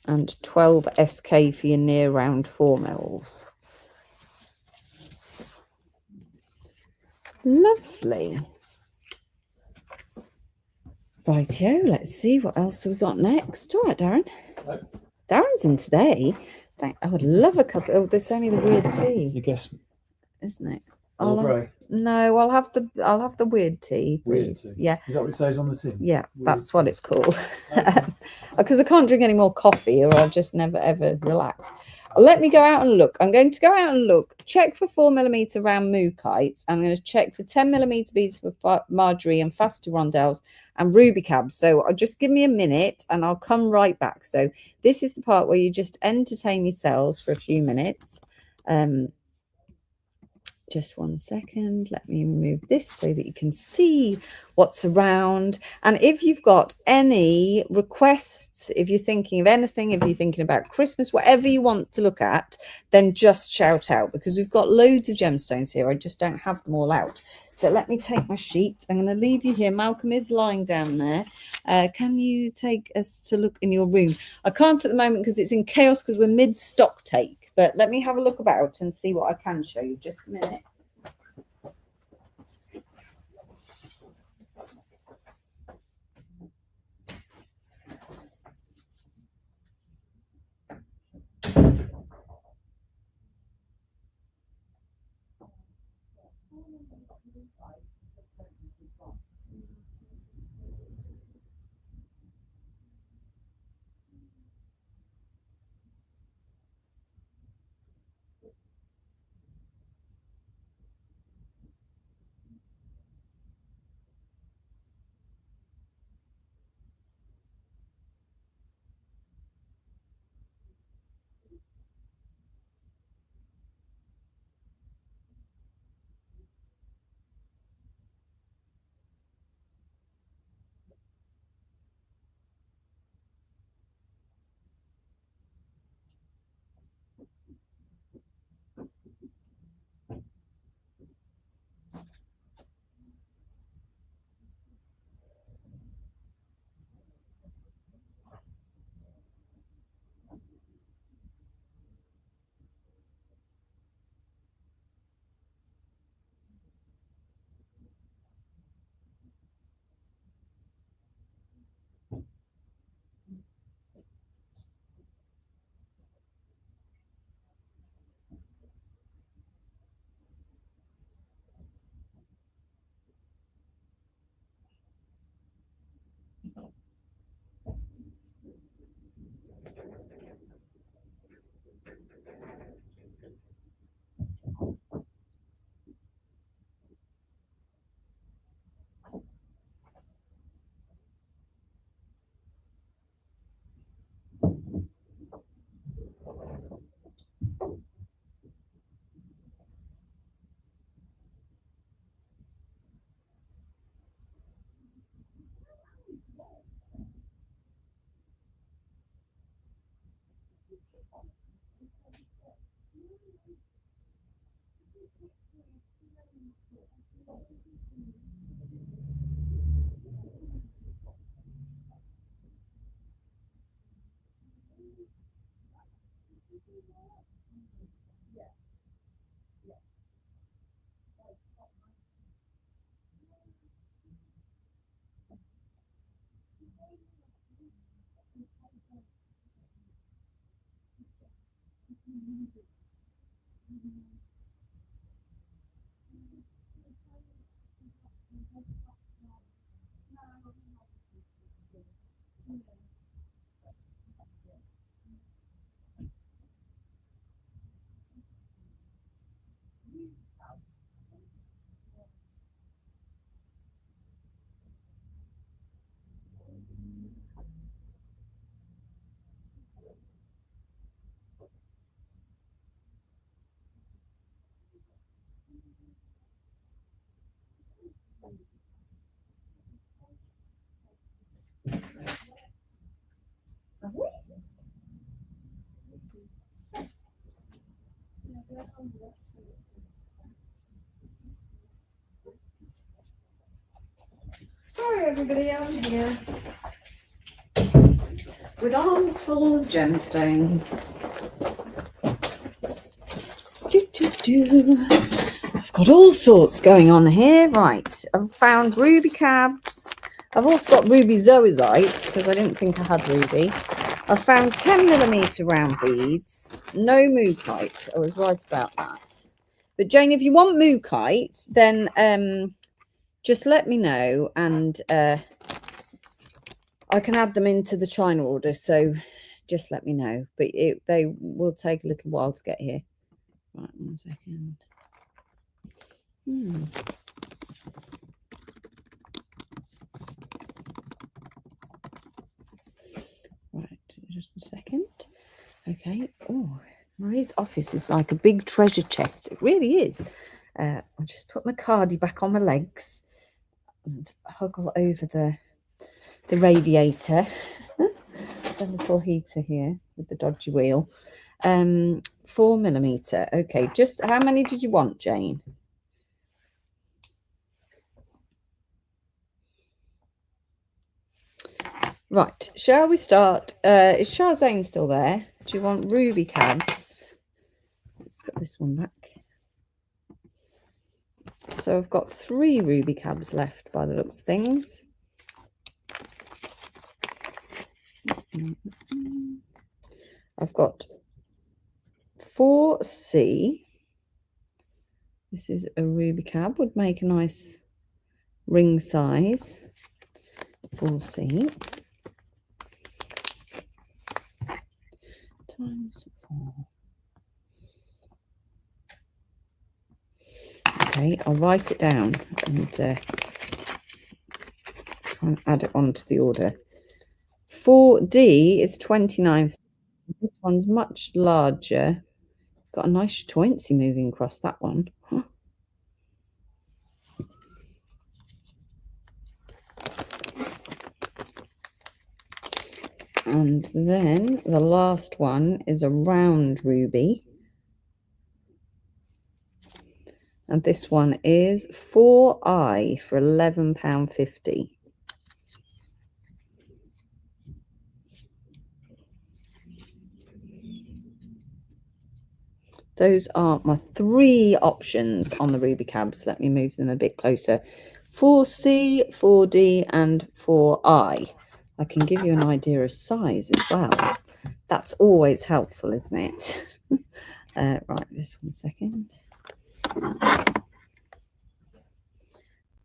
And 12 SK for your near round 4 mils. Lovely. Rightio, let's see what else we've got next. All right, Darren. Hello. Darren's in today. I would love a cup. Oh, there's only the weird tea. You guess, isn't it? No, I'll have the weird tea, please. Weird tea. Yeah. Is that what it says on the tin? Yeah, Weird that's what it's called. Okay. Because I can't drink any more coffee or I'll just never ever relax. Let me go out and look. I'm going to go out and look, check for 4 millimeter round mookites. I'm going to check for 10 millimeter beads for Marjorie and faster rondelles and ruby cabs. So I'll just give me a minute and I'll come right back. So this is the part where you just entertain yourselves for a few minutes. Just 1 second. Let me remove this so that you can see what's around. And if you've got any requests, if you're thinking of anything, if you're thinking about Christmas, whatever you want to look at, then just shout out because we've got loads of gemstones here. I just don't have them all out. So let me take my sheet. I'm going to leave you here. Malcolm is lying down there. Can you take us to look in your room? I can't at the moment because it's in chaos because we're mid stock take. But let me have a look about and see what I can show you. Just a minute. Sorry, everybody, I'm here with arms full of gemstones. I've got all sorts going on here. Right, I've found ruby cabs. I've also got ruby zoisite because I didn't think I had ruby. I found 10mm round beads. No mookaite. I was right about that. But Jane, if you want mookaite, then just let me know and I can add them into the China order. So just let me know. But they will take a little while to get here. Right, 1 second. Right, just a second. Okay. Oh, Marie's office is like a big treasure chest. It really is. I'll just put my cardie back on my legs and huggle over the radiator. The little heater here with the dodgy wheel. 4mm. Okay, just how many did you want, Jane? Right, shall we start? Is Shazane still there? Do you want ruby cabs? Let's put this one back. So I've got 3 ruby cabs left by the looks of things. I've got 4C. This is a ruby cab, would make a nice ring size. 4C times 4. Okay, I'll write it down and try and add it onto the order. 4D is 29. This one's much larger. Got a nice jointsy moving across that one. Huh. And then the last one is a round ruby. And this one is 4I for £11.50. Those are my 3 options on the ruby cabs. Let me move them a bit closer. 4C, 4D, and 4I. I can give you an idea of size as well. That's always helpful, isn't it? Right, just 1 second.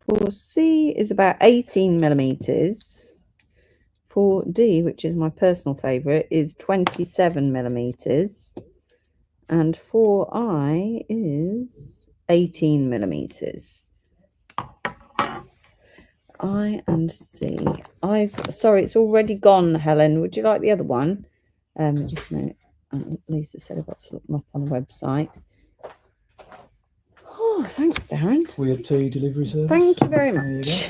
4C is about 18mm. 4D, which is my personal favourite, is 27mm. And 4I is 18mm. I and C. Sorry, it's already gone, Helen. Would you like the other one? Just a minute. Lisa said I've got to look them up on the website. Oh, thanks, Darren. Weird tea delivery service. Thank you very much.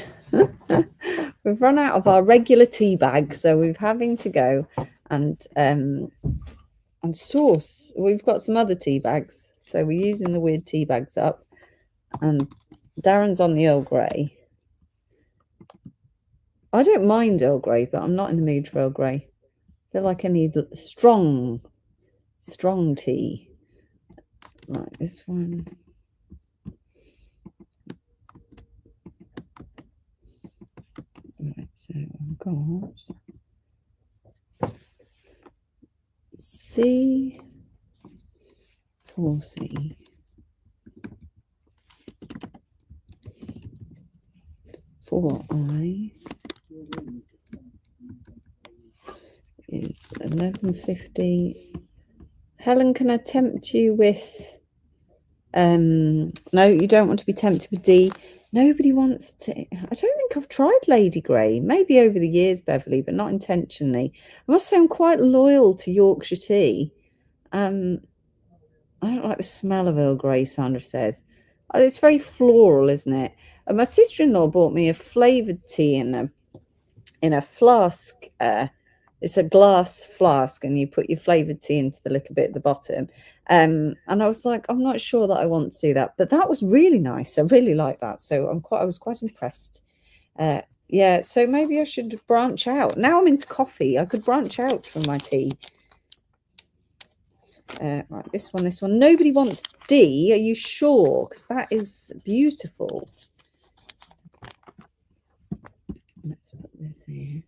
We've run out of our regular tea bag, so we're having to go and And sauce. We've got some other tea bags. So we're using the weird tea bags up. And Darren's on the Earl Grey. I don't mind Earl Grey, but I'm not in the mood for Earl Grey. I feel like I need strong tea. Right, this one. Right, so I've got C, 4C, 4I is 1150. Helen, can I tempt you with no, you don't want to be tempted with D. Nobody wants to. I don't think I've tried Lady Grey. Maybe over the years, Beverly, but not intentionally. I must say I'm quite loyal to Yorkshire tea. I don't like the smell of Earl Grey, Sandra says. It's very floral, isn't it? And my sister-in-law bought me a flavoured tea in a flask. It's a glass flask, and you put your flavoured tea into the little bit at the bottom. And I was like, I'm not sure that I want to do that, but that was really nice. I really like that, so I was quite impressed. Yeah, so maybe I should branch out. Now I'm into coffee. I could branch out from my tea. Right, this one. Nobody wants D. Are you sure? Because that is beautiful. Let's put this here.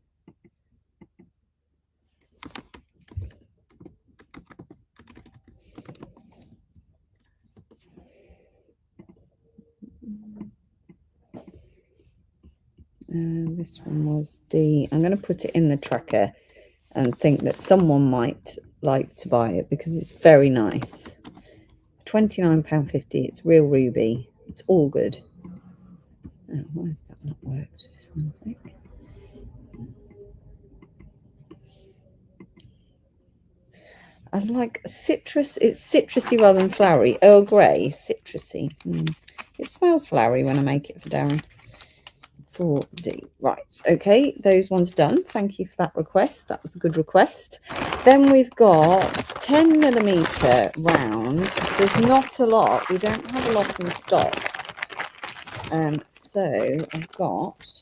This one was D. I'm going to put it in the tracker and think that someone might like to buy it because it's very nice. £29.50. It's real ruby. It's all good. Oh, why has that not worked? Just 1 sec. I like citrus. It's citrusy rather than flowery. Earl Grey, citrusy. It smells flowery when I make it for Darren. 4D. Right, okay, those ones done. Thank you for that request. That was a good request. Then we've got 10mm round. There's not a lot. We don't have a lot in stock. So I've got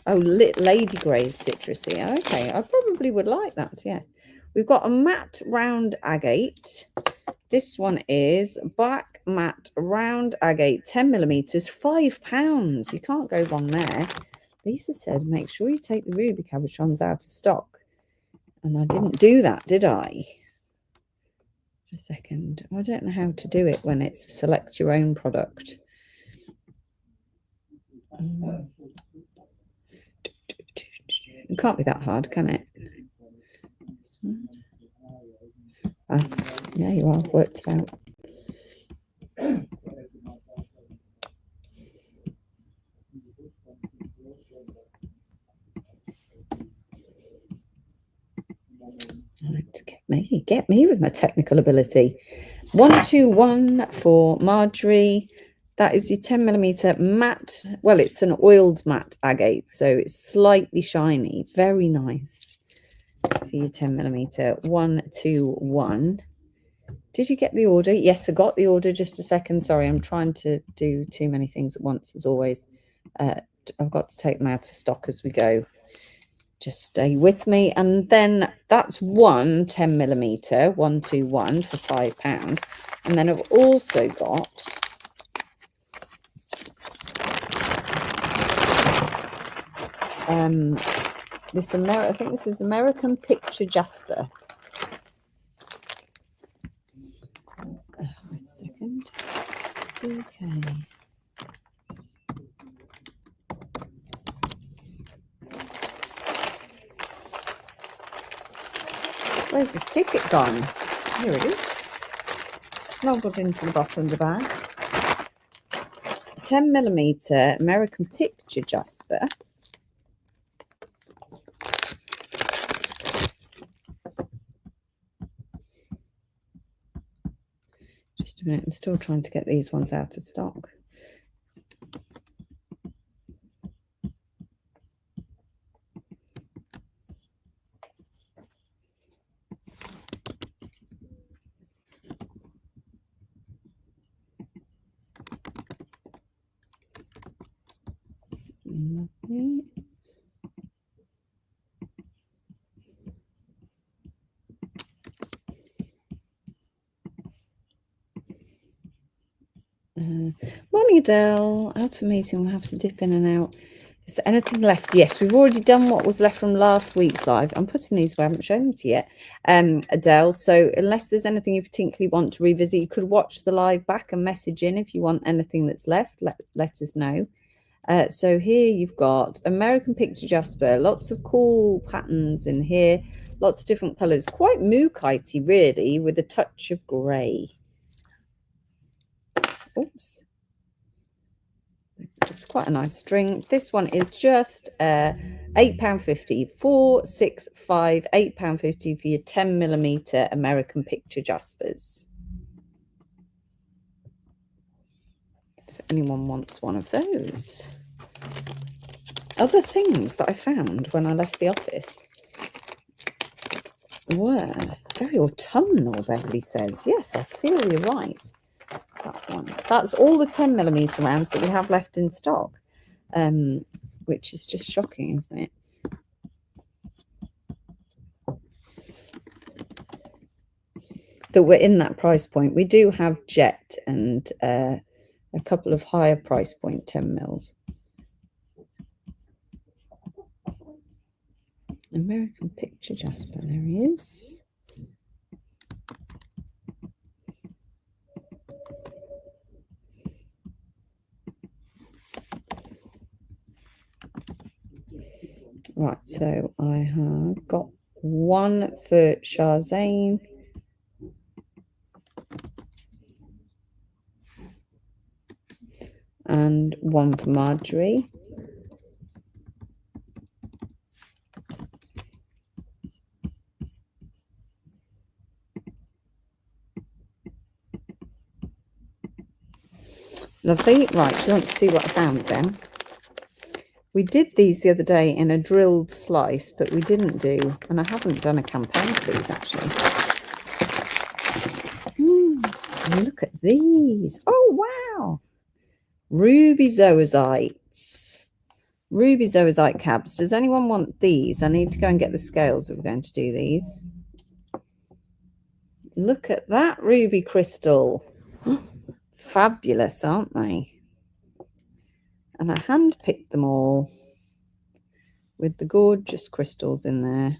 Lady Grey citrusy. Okay, I probably would like that, yeah. We've got a matte round agate. This one is black matte round agate, 10mm, £5. You can't go wrong there. Lisa said, make sure you take the ruby cabochons out of stock. And I didn't do that, did I? Just a second. I don't know how to do it when it's select your own product. It can't be that hard, can it? This one. Yeah, you are. I've worked it out. Get me with my technical ability. 121 for Marjorie. That is the 10mm matte. Well, it's an oiled matte agate, so it's slightly shiny. Very nice for your 10mm. 121. Did you get the order? Yes, I got the order. Just a second. Sorry, I'm trying to do too many things at once, as always. I've got to take them out of stock as we go. Just stay with me. And then that's 10mm, 121 for £5. And then I've also got I think this is American Picture Jasper. Wait a second. Okay. Where's this ticket gone? Here it is. Snuggled into the bottom of the bag. 10mm American Picture Jasper. Just a minute, I'm still trying to get these ones out of stock. Morning, Adele. Out of meeting, we'll have to dip in and out. Is there anything left? Yes, we've already done what was left from last week's live. I'm putting these where I haven't shown them to you yet, Adele. So unless there's anything you particularly want to revisit, you could watch the live back and message in if you want anything that's left. Let us know. So here you've got American Picture Jasper. Lots of cool patterns in here. Lots of different colours. Quite mookaite, really, with a touch of grey. Oops. It's quite a nice string. This one is just £8.50, 465, £8.50 for your 10mm American Picture Jaspers. If anyone wants one of those. Other things that I found when I left the office were very autumnal, Beverly says. Yes, I feel you're right. That one. That's all the 10mm rounds that we have left in stock, which is just shocking, isn't it? That we're in that price point. We do have Jet and a couple of higher price point 10mm. American Picture Jasper, there he is. Right, so I have got one for Shazane. And one for Marjorie. Lovely. Right, do you want to see what I found then? We did these the other day in a drilled slice, but we didn't do, and I haven't done a campaign for these actually. Look at these. Oh, wow. Ruby Zoisites. Ruby Zoisite cabs. Does anyone want these? I need to go and get the scales if we're going to do these. Look at that ruby crystal. Fabulous, aren't they? And I hand-picked them all with the gorgeous crystals in there.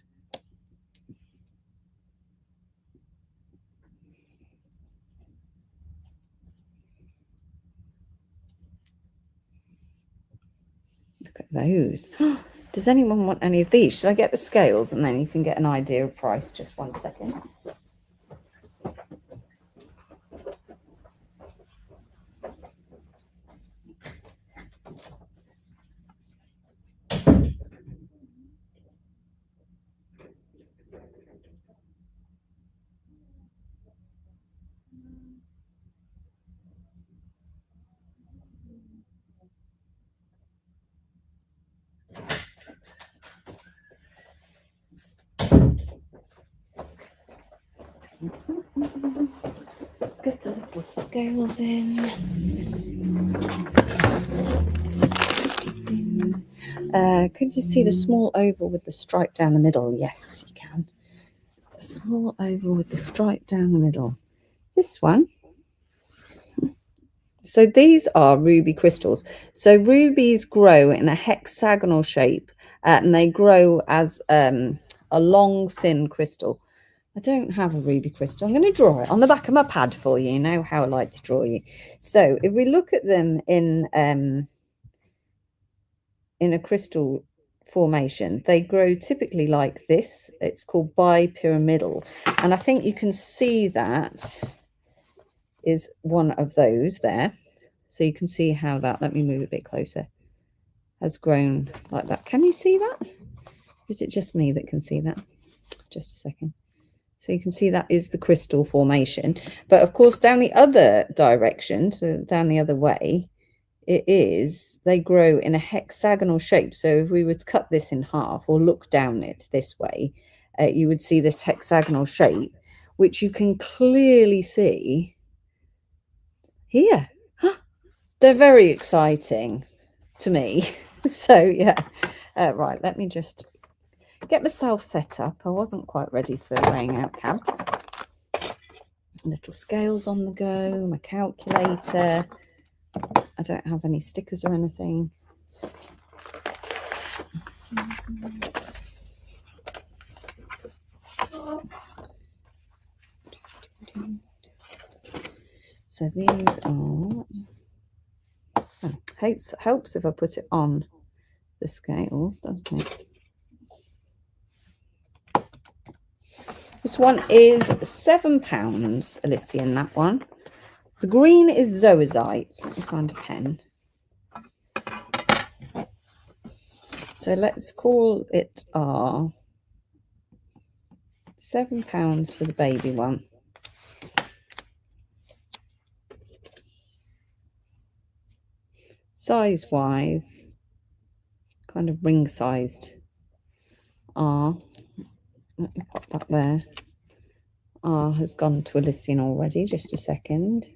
Look at those. Does anyone want any of these? Should I get the scales and then you can get an idea of price? Just 1 second. Let's get the little scales in. Could you see the small oval with the stripe down the middle? Yes, you can. The small oval with the stripe down the middle. This one. So these are ruby crystals. So rubies grow in a hexagonal shape and they grow as a long, thin crystal. I don't have a ruby crystal. I'm going to draw it on the back of my pad for you. You know how I like to draw you. So if we look at them in a crystal formation, they grow typically like this. It's called bipyramidal. And I think you can see that is one of those there. So you can see how that, let me move a bit closer, has grown like that. Can you see that? Is it just me that can see that? Just a second. So you can see that is the crystal formation. But of course, down the other direction, so down the other way, they grow in a hexagonal shape. So if we were to cut this in half or look down it this way, you would see this hexagonal shape, which you can clearly see here. They're very exciting to me. So yeah, right, let me just get myself set up. I wasn't quite ready for weighing out cabs. Little scales on the go, my calculator. I don't have any stickers or anything. So these are, helps if I put it on the scales, doesn't it? This one is £7, Elysian, that one. The green is zoisite. Let me find a pen. So let's call it our £7 for the baby one. Size wise, kind of ring sized. Let me pop that there. Has gone to Elysian already. Just a second.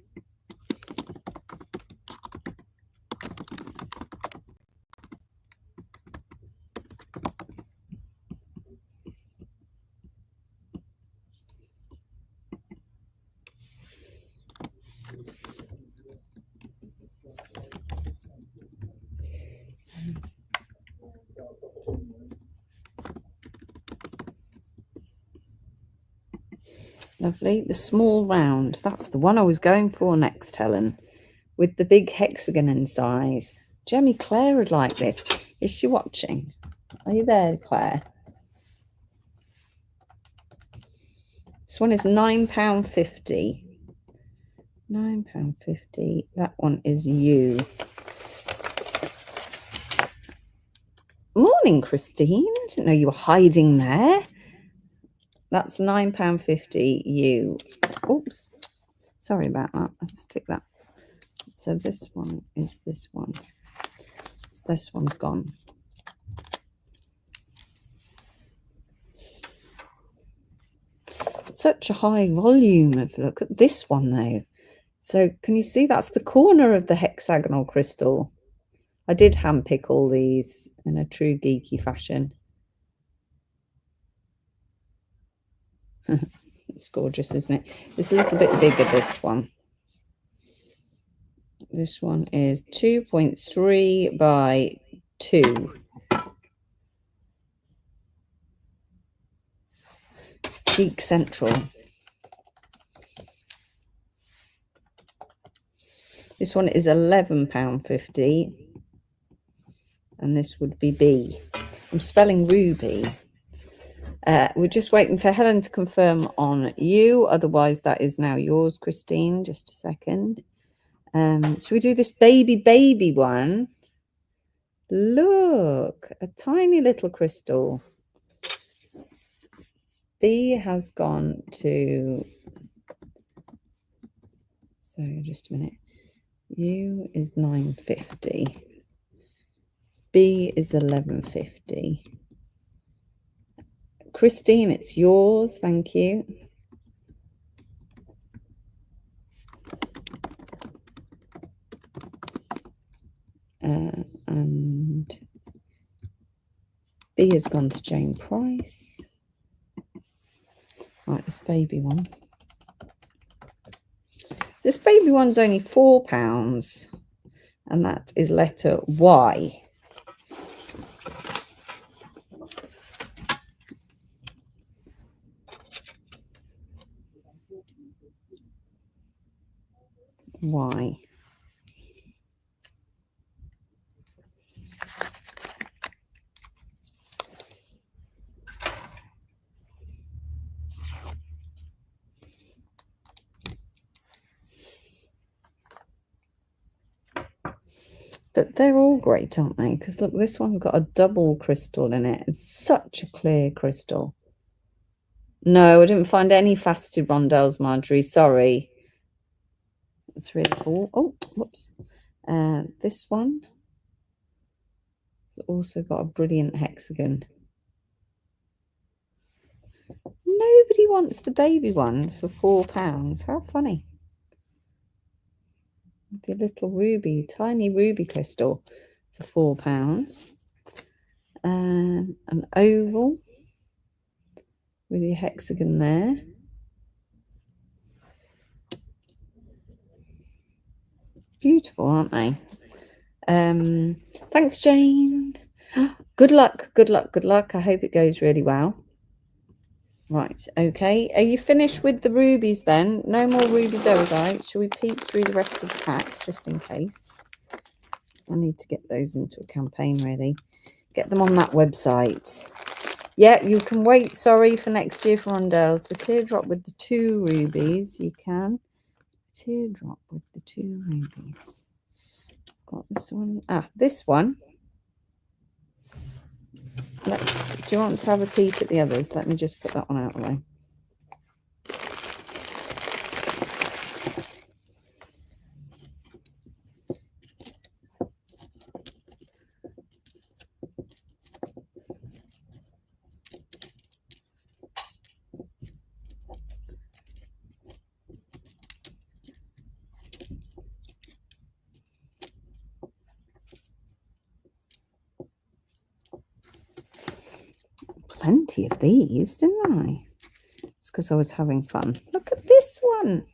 Lovely. The small round. That's the one I was going for next, Helen. With the big hexagon in size. Jemmy Claire would like this. Is she watching? Are you there, Claire? This one is £9.50. £9.50. That one is you. Morning, Christine. I didn't know you were hiding there. That's £9.50 you. Oops. Sorry about that. Let's stick that. So this one is this one. This one's gone. Such a high volume of, look at this one though. So can you see that's the corner of the hexagonal crystal? I did handpick all these in a true geeky fashion. It's gorgeous, isn't it? It's a little bit bigger, this one. This one is 2.3 by 2. Geek Central. This one is £11.50. And this would be B. I'm spelling ruby. We're just waiting for Helen to confirm on you. Otherwise, that is now yours, Christine. Just a second. Should we do this baby one? Look, a tiny little crystal. B has gone to, so just a minute. U is £9.50. B is £11.50. Christine, it's yours. Thank you. And B has gone to Jane Price. Right, this baby one. This baby one's only £4, and that is letter Y. Y. But they're all great, aren't they? Because look, this one's got a double crystal in it. It's such a clear crystal. No, I didn't find any faceted rondelles, Marjorie. Sorry. It's really cool. Oh, whoops. This one has also got a brilliant hexagon. Nobody wants the baby one for £4. How funny. The little ruby, tiny ruby crystal for £4. An oval with your hexagon there. Beautiful, aren't they? Thanks, Jane. Good luck, good luck, good luck. I hope it goes really well. Right, okay. Are you finished with the rubies then? No more rubies ozite. Shall we peek through the rest of the pack just in case? I need to get those into a campaign, really. Get them on that website. Yeah, you can wait, sorry, for next year for Rondell's. The teardrop with the 2 rubies, you can. Teardrop with the 2 rubies. Got this one. This one. Do you want to have a peek at the others? Let me just put that one out of the way. Plenty of these, didn't I? It's because I was having fun. Look at this one.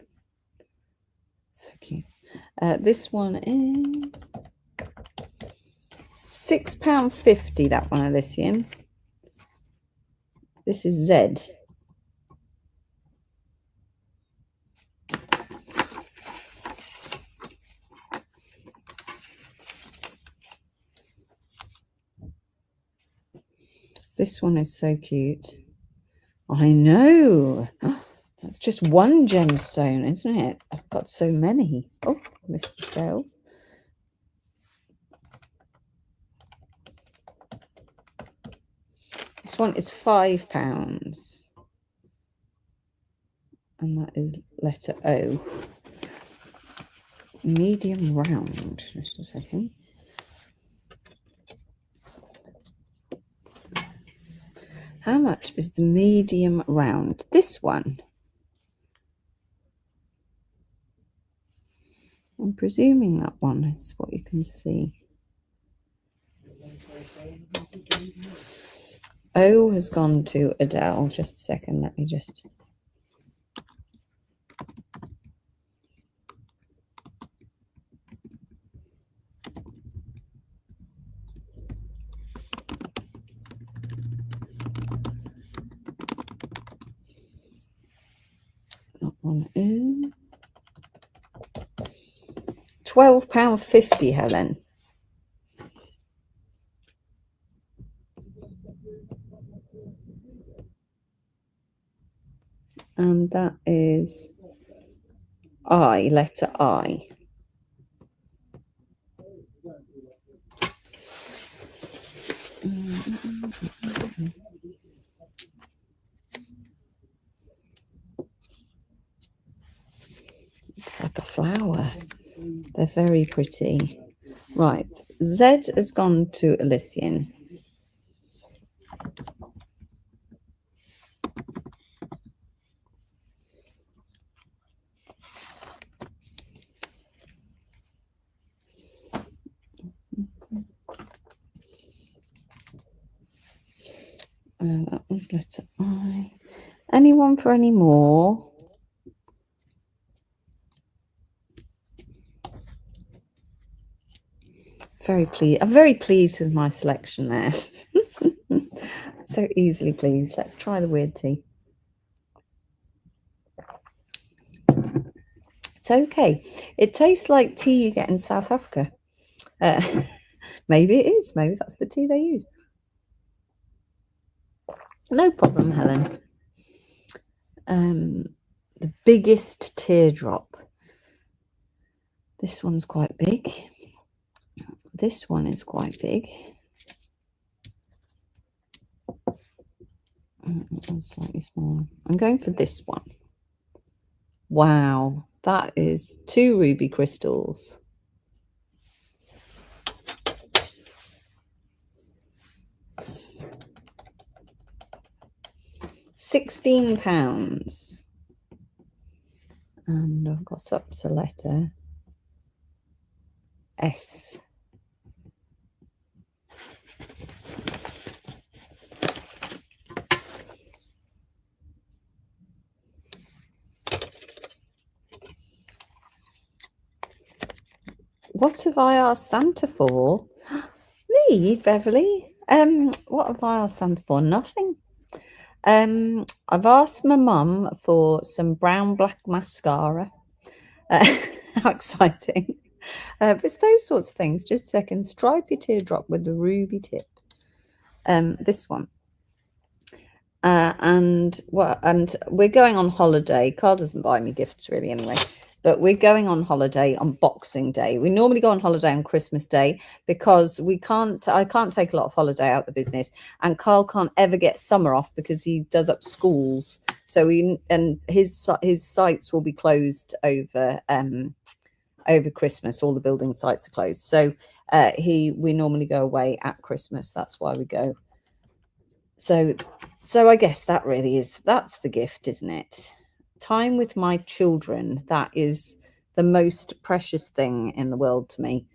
So cute. This one is £6.50, that one, Elysium. This is Z. This one is so cute. I know. That's just one gemstone, isn't it? I've got so many. Oh, missed the scales. This one is £5. And that is letter O. Medium round. Just a second. How much is the medium round? This one. I'm presuming that one is what you can see. O has gone to Adele. Just a second. Let me just... That one is £12.50, Helen. And that is I, letter I. Looks like a flower. They're very pretty. Right, Z has gone to Elysian. That was letter I. Anyone for any more? Very pleased. I'm very pleased with my selection there. So easily pleased. Let's try the weird tea. It's okay. It tastes like tea you get in South Africa. Maybe it is. Maybe that's the tea they use. No problem, Helen. The biggest teardrop. This one's quite big. This one is quite big. That one's slightly smaller. I'm going for this one. Wow, that is 2 ruby crystals. £16. And I've got up to letter S. What have I asked Santa for? Me, Beverly. What have I asked Santa for? Nothing. I've asked my mum for some brown black mascara. How exciting. It's those sorts of things. Just a second. Stripy teardrop with the ruby tip. This one. And we're going on holiday. Carl doesn't buy me gifts really anyway, but we're going on holiday on Boxing Day. We normally go on holiday on Christmas Day because I can't take a lot of holiday out of the business, and Carl can't ever get summer off because he does up schools. So his sites will be closed over Christmas. All the building sites are closed. So we normally go away at Christmas. That's why we go. So I guess that's the gift, isn't it? Time with my children. That is the most precious thing in the world to me.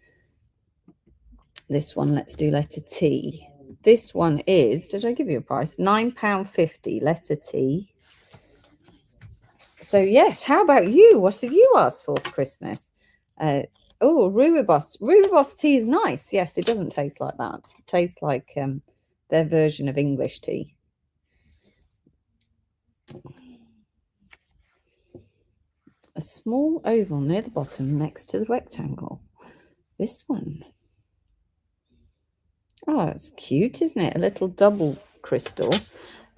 This one, let's do letter T. This one is, did I give you a price? £9.50, letter T. So yes, how about you? What have you asked for Christmas? Rubibos. Rubibos tea is nice. Yes, it doesn't taste like that. It tastes like their version of English tea. A small oval near the bottom next to the rectangle. This one. Oh, it's cute, isn't it? A little double crystal.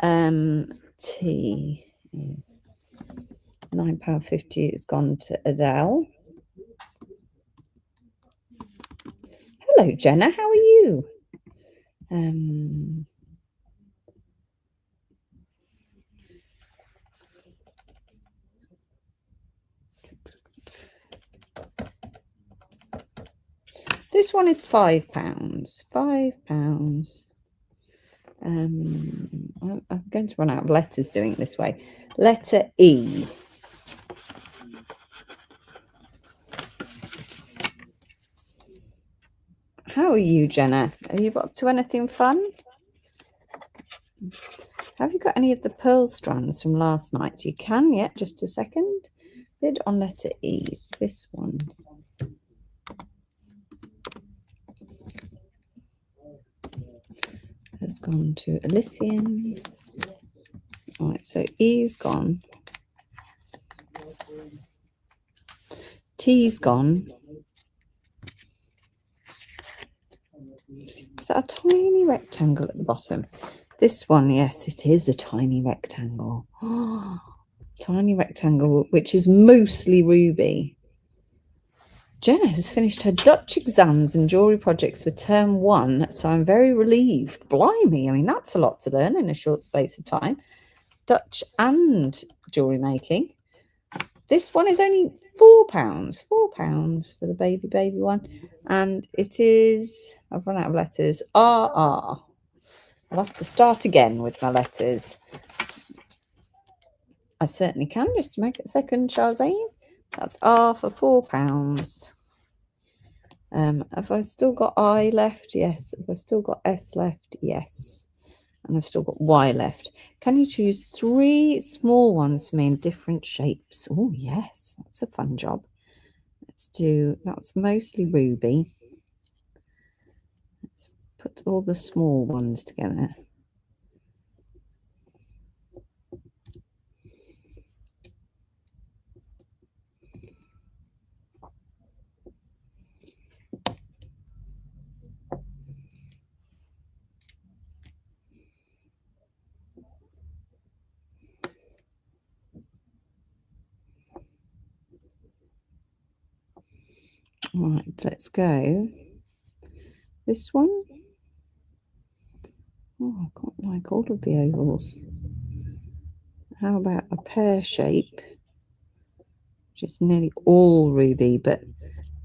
Tea is £9.50. It's gone to Adele. Hello, Jenna. How are you? This one is £5. £5. I'm going to run out of letters doing it this way. Letter E. How are you, Jenna? Are you up to anything fun? Have you got any of the pearl strands from last night? You can yet. Just a second. Bid on letter E. This one. Has gone to Elysian. All right, so E's gone. T's gone. Is that a tiny rectangle at the bottom? This one, yes, it is a tiny rectangle. Oh, tiny rectangle, which is mostly ruby. Jenna has finished her Dutch exams and jewellery projects for term 1, so I'm very relieved. Blimey, I mean, that's a lot to learn in a short space of time. Dutch and jewellery making. This one is only £4. £4 for the baby one. And it is, I've run out of letters, RR. I'll have to start again with my letters. I certainly can, just to make it a second, Shazeen. That's R for £4. Have I still got I left? Yes. Have I still got S left? Yes. And I've still got Y left. Can you choose 3 small ones for me in different shapes? Oh, yes. That's a fun job. Let's do, that's mostly ruby. Let's put all the small ones together. Right, let's go. This one. Oh, I quite like all of the ovals. How about a pear shape? Which is nearly all ruby, but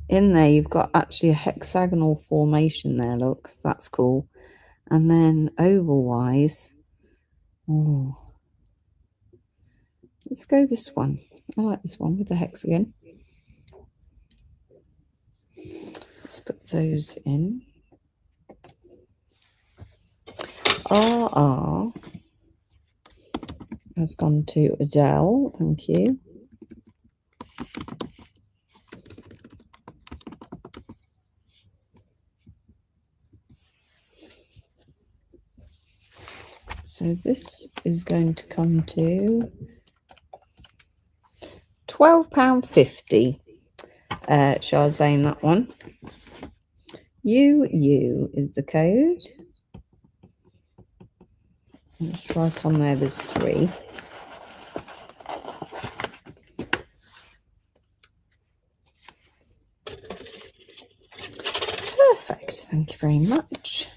in there you've got actually a hexagonal formation there. Look, that's cool. And then oval-wise, oh, let's go this one. I like this one with the hexagon. Let's put those in. RR has gone to Adele. Thank you. So this is going to come to £12.50. Shazane, that one. U is the code. Let's write on there, there's 3. Perfect, thank you very much.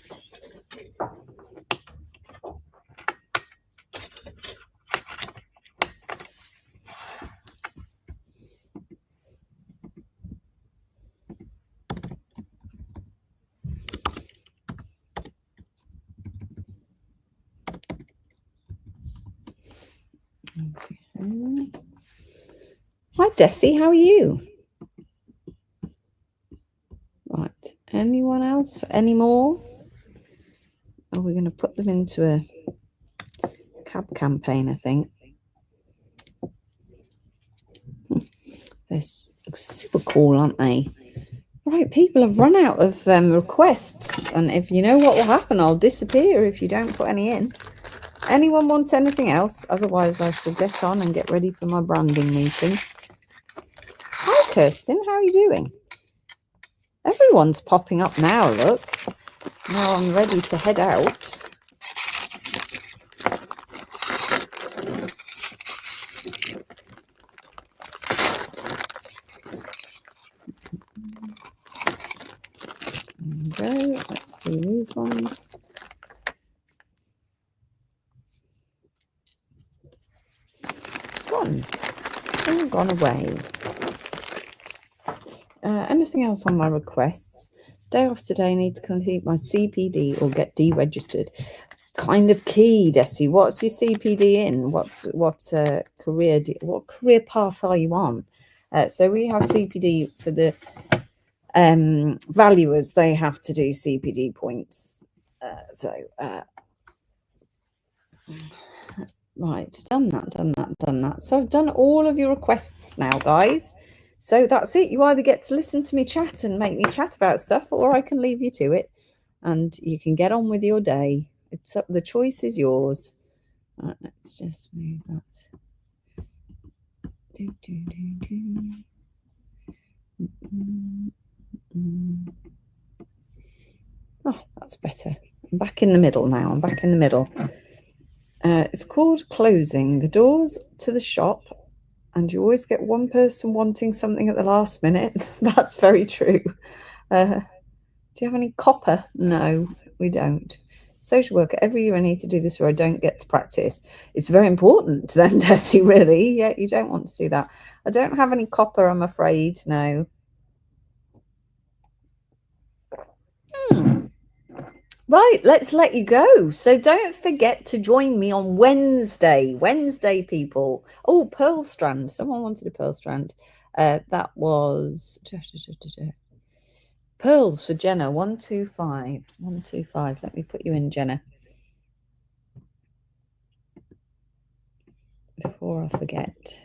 Hi Desi, how are you? Right, anyone else for any more? Or we're going to put them into a cab campaign, I think. They're super cool, aren't they? Right, people have run out of requests, and if you know what will happen, I'll disappear if you don't put any in. Anyone want anything else? Otherwise, I shall get on and get ready for my branding meeting. Hi, Kirsten. How are you doing? Everyone's popping up now, look. Now I'm ready to head out. There we go. Let's do these ones. Gone away. Anything else on my requests? Day off today, need to complete my CPD or get deregistered. Kind of key, Desi. What's your CPD in? What career path are you on? So we have CPD for the valuers. They have to do CPD points. Right, done that. So I've done all of your requests now, guys. So that's it. You either get to listen to me chat and make me chat about stuff, or I can leave you to it and you can get on with your day. It's up, the choice is yours. Right, let's just move that. Oh, that's better. I'm back in the middle now. I'm back in the middle. It's called closing the doors to the shop, and you always get one person wanting something at the last minute. That's very true. Do you have any copper? No, we don't. Social worker, every year I need to do this or I don't get to practice. It's very important then, Desi, really. Yeah, you don't want to do that. I don't have any copper, I'm afraid, no. Right, let's let you go. So don't forget to join me on Wednesday. Wednesday, people. Oh, Pearl Strand. Someone wanted a Pearl Strand. That was Pearls for Jenna. 125. 125. Let me put you in, Jenna. Before I forget.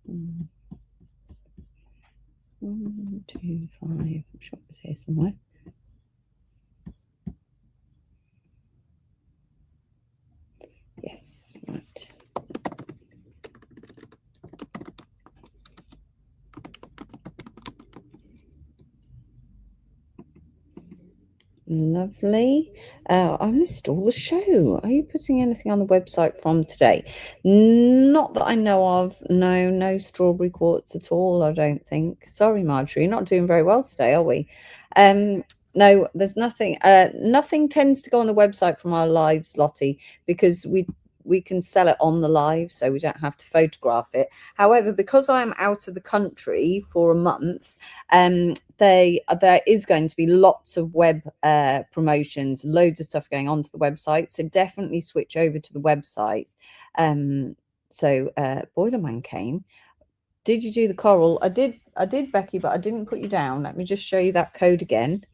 125. I'm sure it was here somewhere. Yes, right. Lovely. I missed all the show. Are you putting anything on the website from today? Not that I know of. No strawberry quartz at all, I don't think. Sorry, Marjorie, not doing very well today, are we? No, there's nothing. Nothing tends to go on the website from our lives, Lottie, because we can sell it on the live, so we don't have to photograph it. However, because I'm out of the country for a month, there is going to be lots of web promotions, loads of stuff going onto the website. So definitely switch over to the website. Boilerman came. Did you do the coral? I did, Becky, but I didn't put you down. Let me just show you that code again.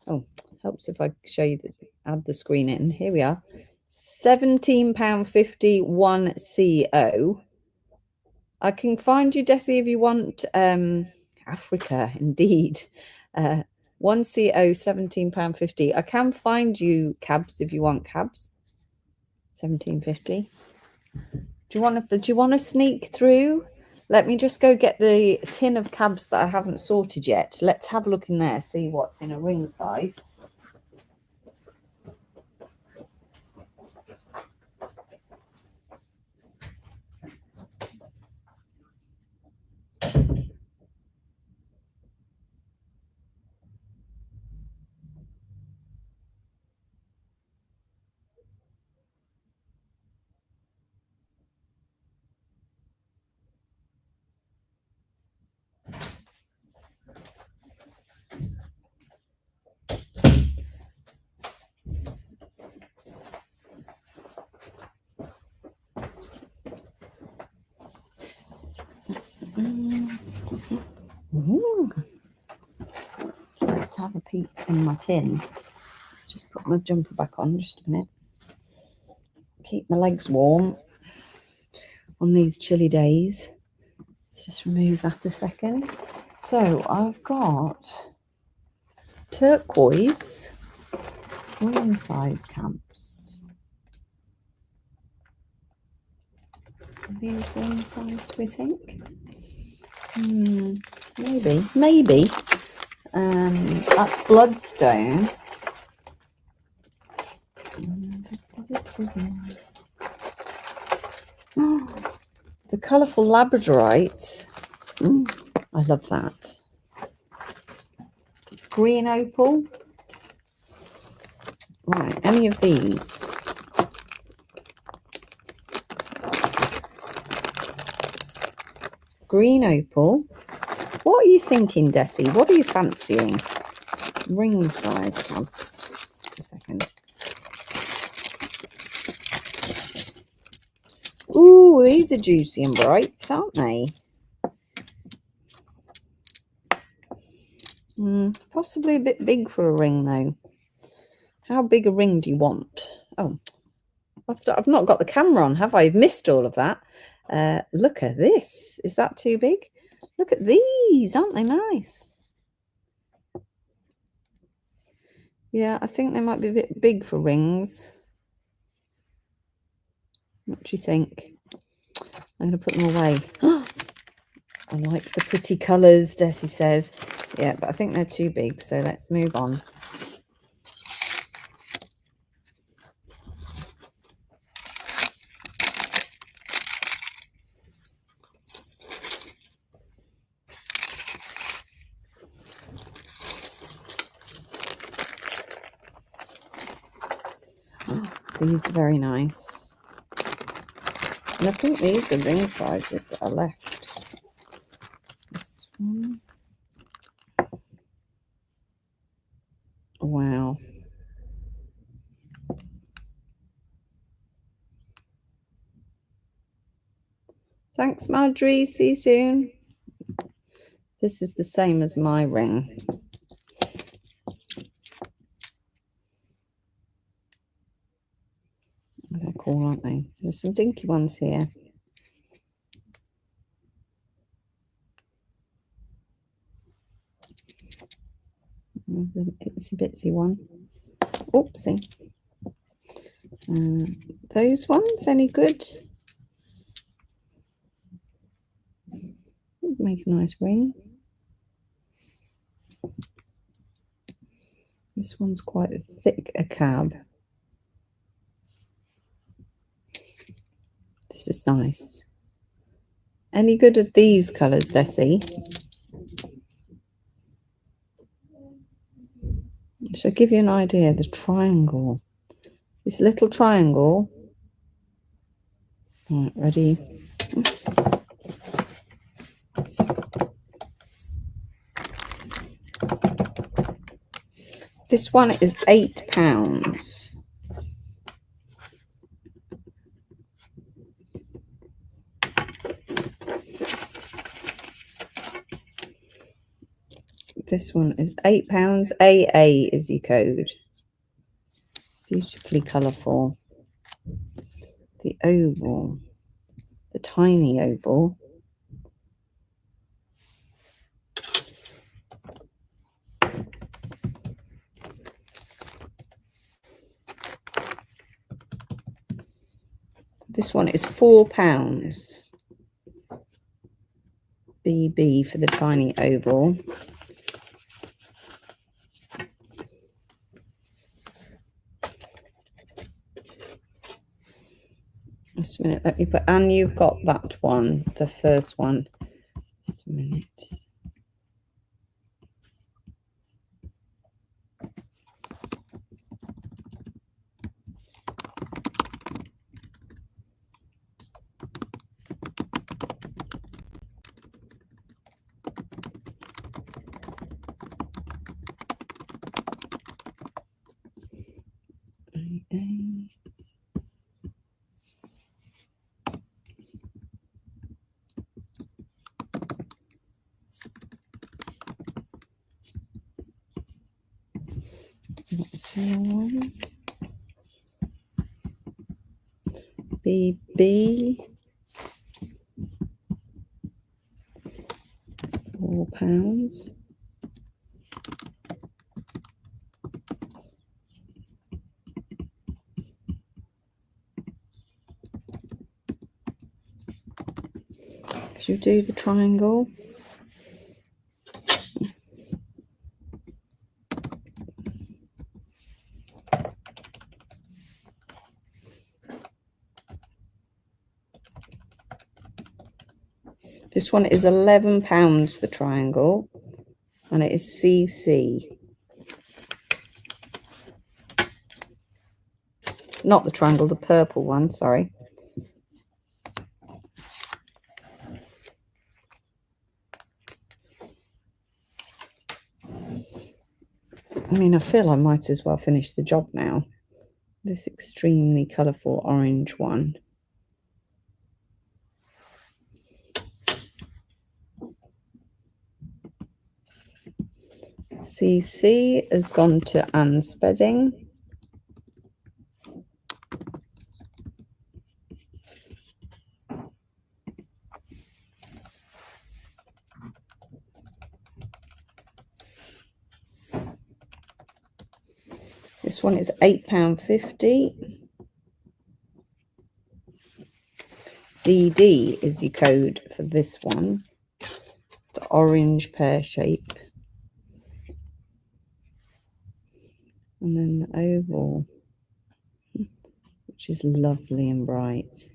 Oh, helps if I show you add the screen in. Here we are. £17.50 1 CO. I can find you, Desi, if you want. Africa, indeed. 1 CO, £17.50. I can find you cabs if you want cabs. 17.50. Do you want to sneak through? Let me just go get the tin of cabs that I haven't sorted yet. Let's have a look in there, see what's in a ring size. Ooh. Let's have a peek in my tin. Just put my jumper back on just a minute. Keep my legs warm on these chilly days. Let's just remove that a second. So I've got turquoise ring size cabs. Are these ring size, do we think? Maybe. That's bloodstone. The colourful labradorite. I love that. Green opal. Right, any of these. Green opal. What are you thinking, Desi? What are you fancying? Ring size cabs. Just a second. Ooh, these are juicy and bright, aren't they? Possibly a bit big for a ring, though. How big a ring do you want? Oh, I've not got the camera on, have I? I've missed all of that. Look at this. Is that too big? Look at these. Aren't they nice? Yeah, I think they might be a bit big for rings. What do you think? I'm going to put them away. I like the pretty colours, Desi says. Yeah, but I think they're too big, so let's move on. These are very nice. And I think these are ring sizes that are left. This one. Wow. Thanks, Marjorie. See you soon. This is the same as my ring. They're cool, aren't they? There's some dinky ones here. There's an itsy bitsy one. Oopsie. Those ones, any good? Make a nice ring. This one's quite a thick a cab. This is nice. Any good at these colours, Desi? Shall I give you an idea? The triangle. This little triangle. Right, ready? This one is £8. This one is £8. AA is your code. Beautifully colourful. The oval. The tiny oval. This one is £4. BB for the tiny oval. Just a minute, let me put, and you've got that one, the first one. Just a minute. What's your one? BB. £4. Should you do the triangle? This one is £11, the triangle, and it is CC. Not the triangle, the purple one, sorry. I mean, I feel I might as well finish the job now. This extremely colourful orange one. CC has gone to Anne Spedding. This one is £8.50. DD is your code for this one. The orange pear shape. And then the oval, which is lovely and bright.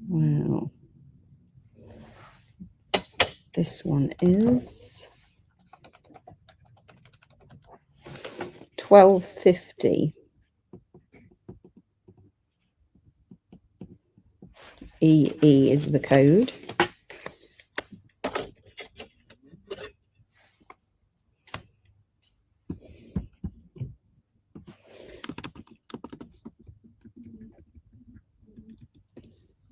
Wow. This one is £12.50. EE is the code.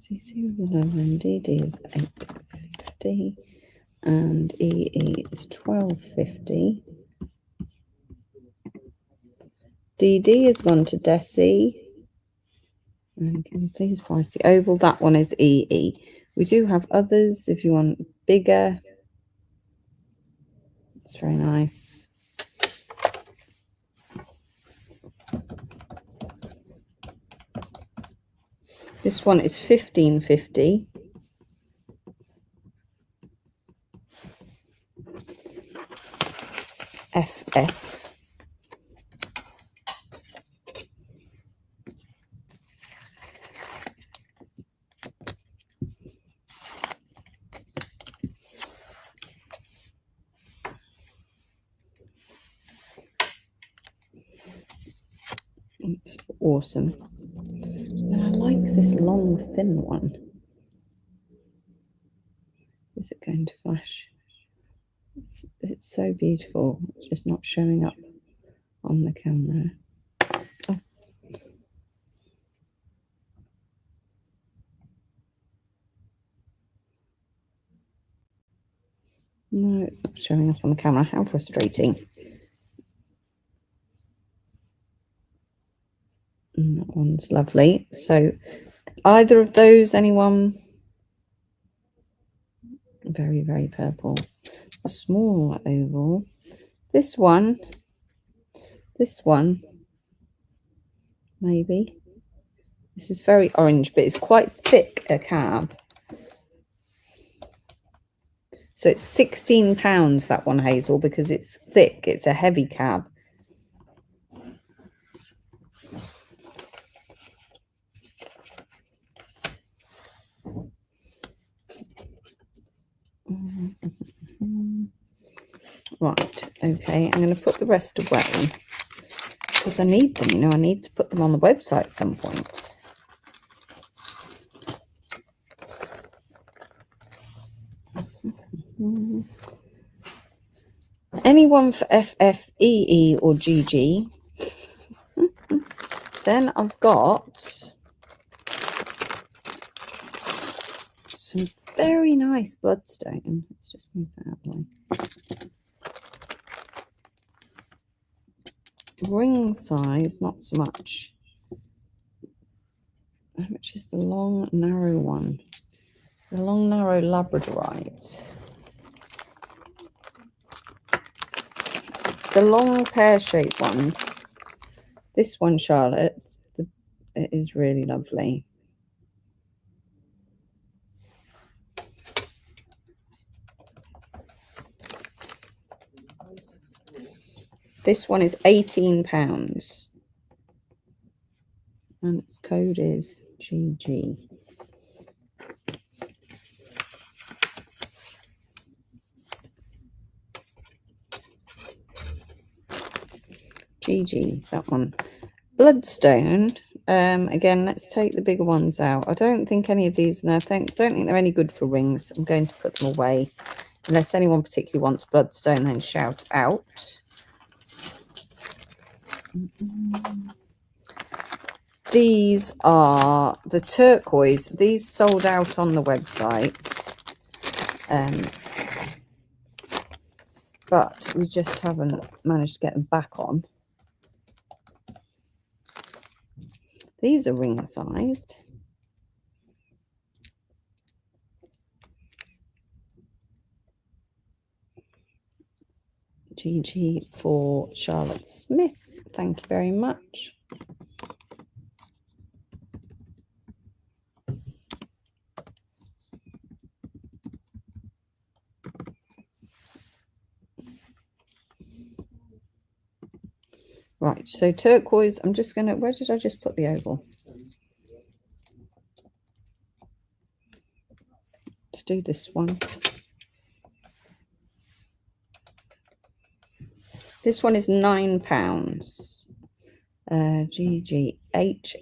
CC is 11, DD is £8.50, and EE is £12.50. DD has gone to Desi. And can you please price the oval? That one is EE. We do have others if you want bigger. It's very nice. This one is £15.50. FF. It's awesome. And I like this long, thin one. Is it going to flash? It's so beautiful. It's just not showing up on the camera. Oh. No, it's not showing up on the camera. How frustrating. And that one's lovely. So either of those, anyone? Very, very purple. A small oval. This one, maybe. This is very orange, but it's quite thick, a cab. So it's £16, that one, Hazel, because it's thick. It's a heavy cab. Right, okay, I'm going to put the rest away because I need them, you know, I need to put them on the website at some point. Anyone for FFEE or GG? Then I've got some very nice bloodstone. Let's just move that out of the way. Ring size, not so much. How much is the long, narrow one? The long, narrow Labradorite. The long pear-shaped one. This one, Charlotte, it is really lovely. This one is £18. And its code is GG. GG, that one. Bloodstone. Again, let's take the bigger ones out. I don't think any of these, no, I don't think they're any good for rings. I'm going to put them away. Unless anyone particularly wants bloodstone, then shout out. These are the turquoise. These sold out on the website. But we just haven't managed to get them back on. These are ring sized. GG for Charlotte Smith. Thank you very much. Right, so turquoise, I'm just going to, where did I just put the oval? To do this one. This one is £9. GGHH.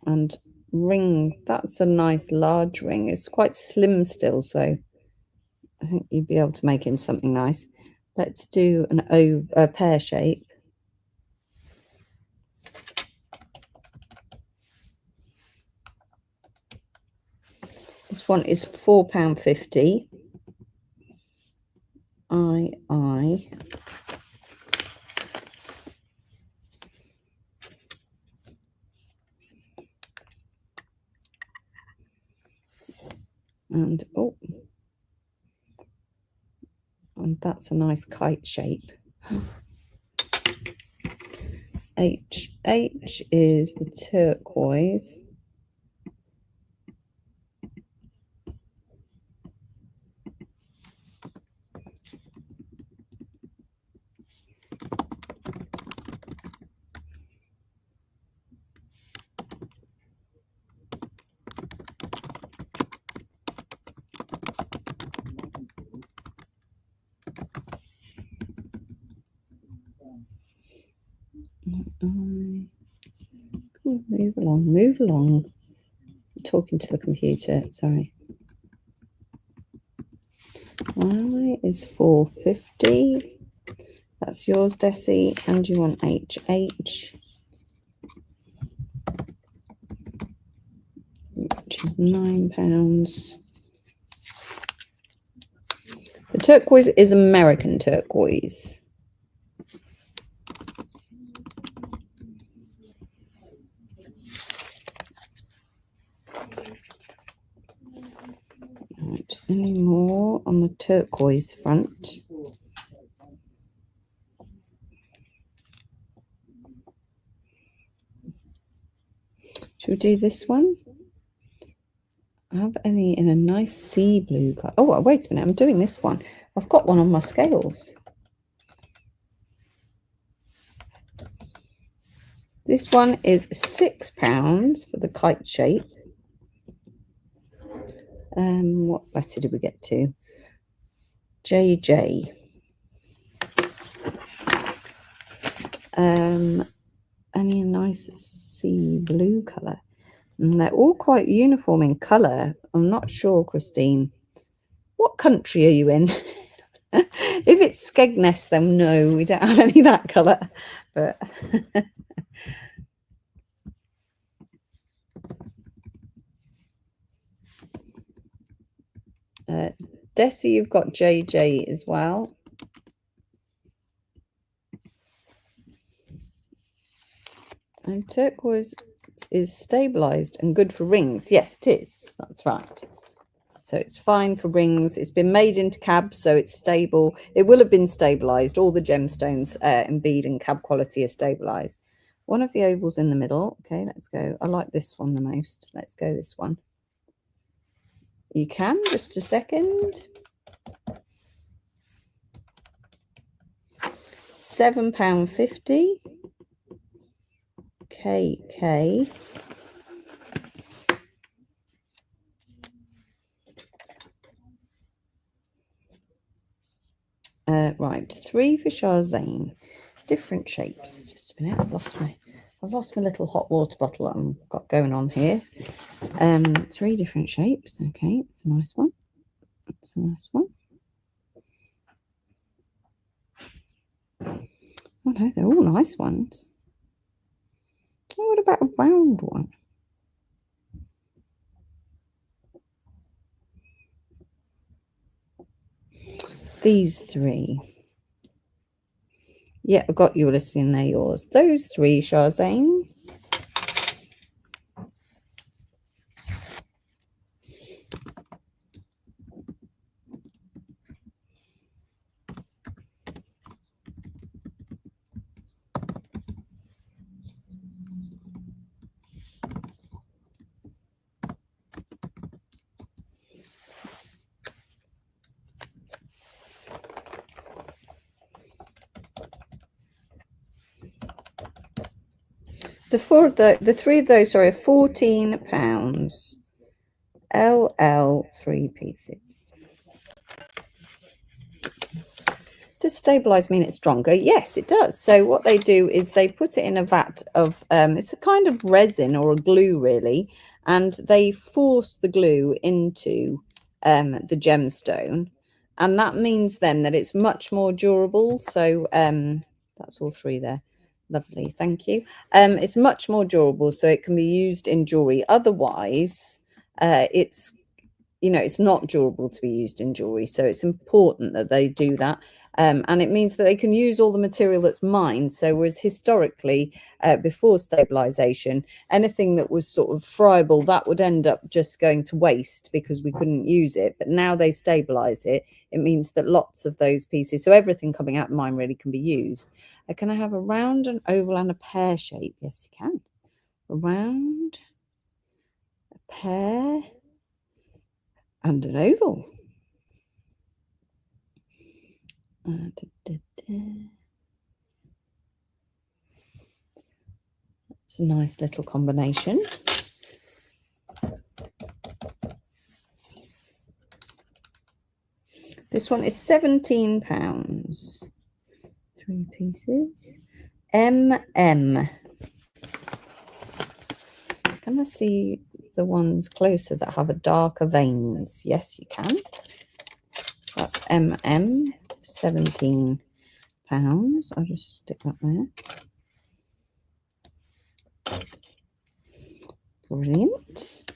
And ring, that's a nice large ring. It's quite slim still, so I think you'd be able to make it something nice. Let's do a pear shape. This one is £4.50. And oh, and that's a nice kite shape. HH is the turquoise. Move along, move along. I'm talking to the computer, sorry. Y is £4.50. That's yours, Desi, and you want HH, which is £9. The turquoise is American turquoise. Right, any more on the turquoise front? Should we do this one? I have any in a nice sea blue colour. Oh, wait a minute. I'm doing this one. I've got one on my scales. This one is £6 for the kite shape. What letter did we get to? JJ. Any nice sea blue colour. And they're all quite uniform in colour. I'm not sure, Christine. What country are you in? If it's Skegness, then no, we don't have any of that colour. But Desi, you've got JJ as well. And turquoise is stabilised and good for rings. Yes, it is. That's right. So it's fine for rings. It's been made into cabs, so it's stable. It will have been stabilised. All the gemstones in bead and cab quality are stabilised. One of the ovals in the middle. Okay, let's go. I like this one the most. Let's go this one. You can, just a second. £7.50. KK. Right, 3 for Shahzane. Different shapes. Just a minute, I've lost my little hot water bottle that I've got going on here. 3 different shapes. Okay, it's a nice one. That's a nice one. Oh no, they're all nice ones. Oh, what about a round one? These 3. Yeah, I've got you, listening. They're yours. Those 3, Shahzane. The 3 of those, sorry, are £14. LL 3 pieces. Does stabilize mean it's stronger? Yes, it does. So what they do is they put it in a vat of it's a kind of resin or a glue, really, and they force the glue into the gemstone, and that means then that it's much more durable. So that's all 3 there. Lovely, thank you. It's much more durable, so it can be used in jewelry. Otherwise, it's not durable to be used in jewelry. So it's important that they do that. And it means that they can use all the material that's mined. So whereas historically, before stabilization, anything that was sort of friable, that would end up just going to waste because we couldn't use it. But now they stabilize it. It means that lots of those pieces, so everything coming out of mine really can be used. Can I have a round, an oval and a pear shape? Yes, you can. A round, a pear and an oval. It's a nice little combination. This one is £17. 3 pieces. MM. Can I see the ones closer that have a darker veins? Yes, you can. That's MM. £17. I'll just stick that there. Brilliant.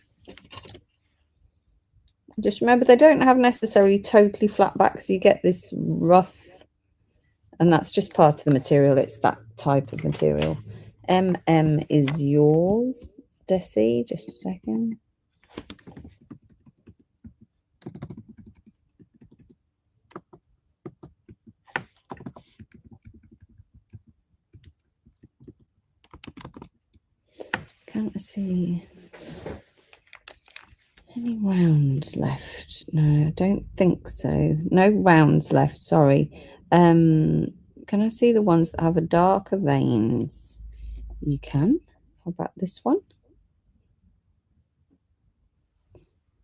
Just remember, they don't have necessarily totally flat back, so you get this rough, and that's just part of the material. It's that type of material. MM is yours, Desi. Just a second. Can't I see any rounds left? No, I don't think so. No rounds left, sorry. Can I see the ones that have a darker veins? You can. How about this one?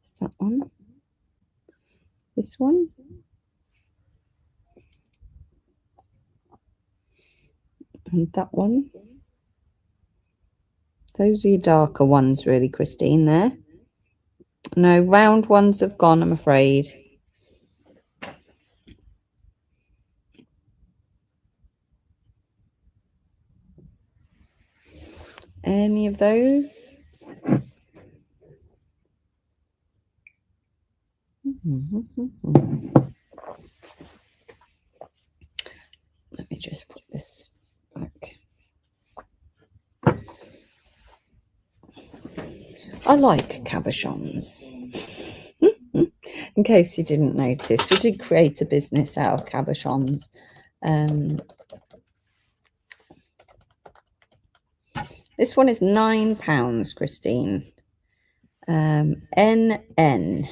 Is that one? This one? And that one? Those are your darker ones, really, Christine, there. No, round ones have gone, I'm afraid. Any of those? Let me just put this back. I like cabochons. In case you didn't notice, we did create a business out of cabochons. This one is £9, Christine. NN.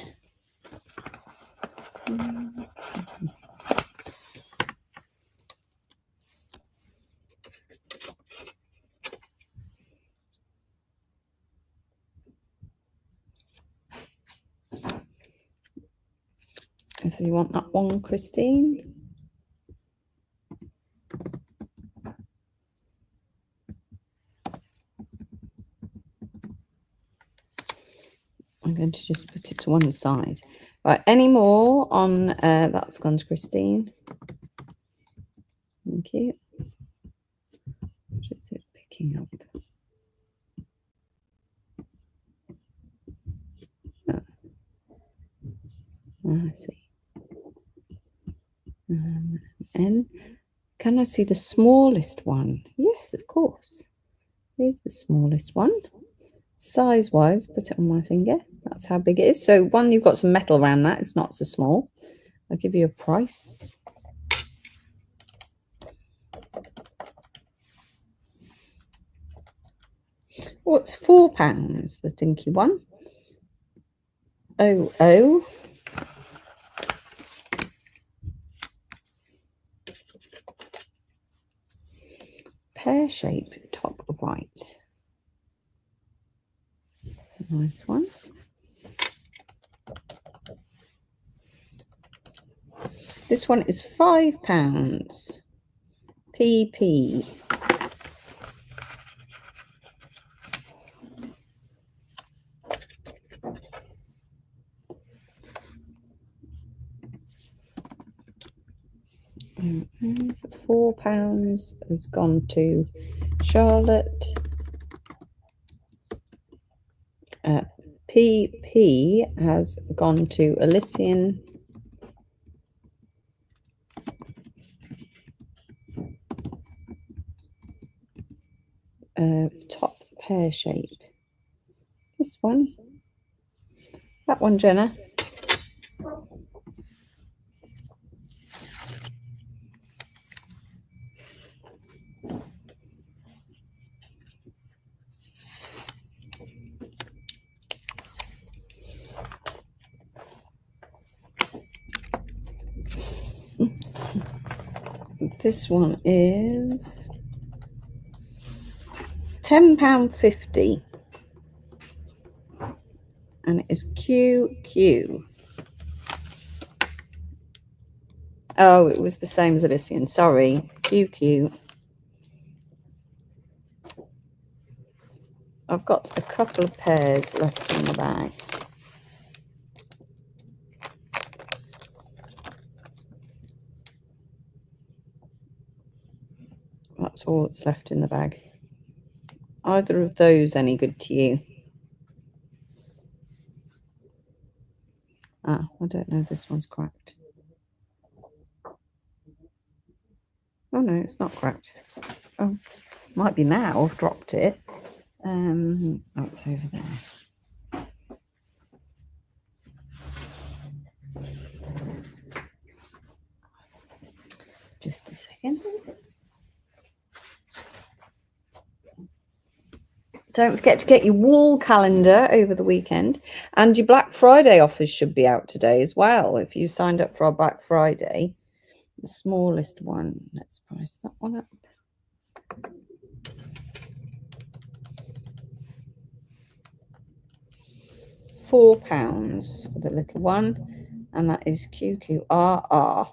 If you want that one, Christine. I'm going to just put it to one side. Right, any more on that's gone to Christine. Thank you. What is it picking up? Oh, I see. N. Can I see the smallest one? Yes, of course. Here's the smallest one. Size-wise, put it on my finger. That's how big it is. So one, you've got some metal around that. It's not so small. I'll give you a price. Oh, it's £4, the dinky one. Oh. Pear shape, top right. That's a nice one. This one is £5. PP. £4 has gone to Charlotte. PP has gone to Elysian. Top pear shape. This one. That one, Jenna. This one is £10.50. And it is QQ. Oh, it was the same as Elysian. Sorry. QQ. I've got a couple of pairs left in the bag. That's all that's left in the bag. Either of those any good to you? I don't know. This one's cracked. Oh, no, it's not cracked. Oh, might be now. I've dropped it. Oh, it's over there. Just a second. Don't forget to get your wall calendar over the weekend, and your Black Friday offers should be out today as well. If you signed up for our Black Friday, the smallest one, let's price that one up. £4 for the little one, and that is QQRR.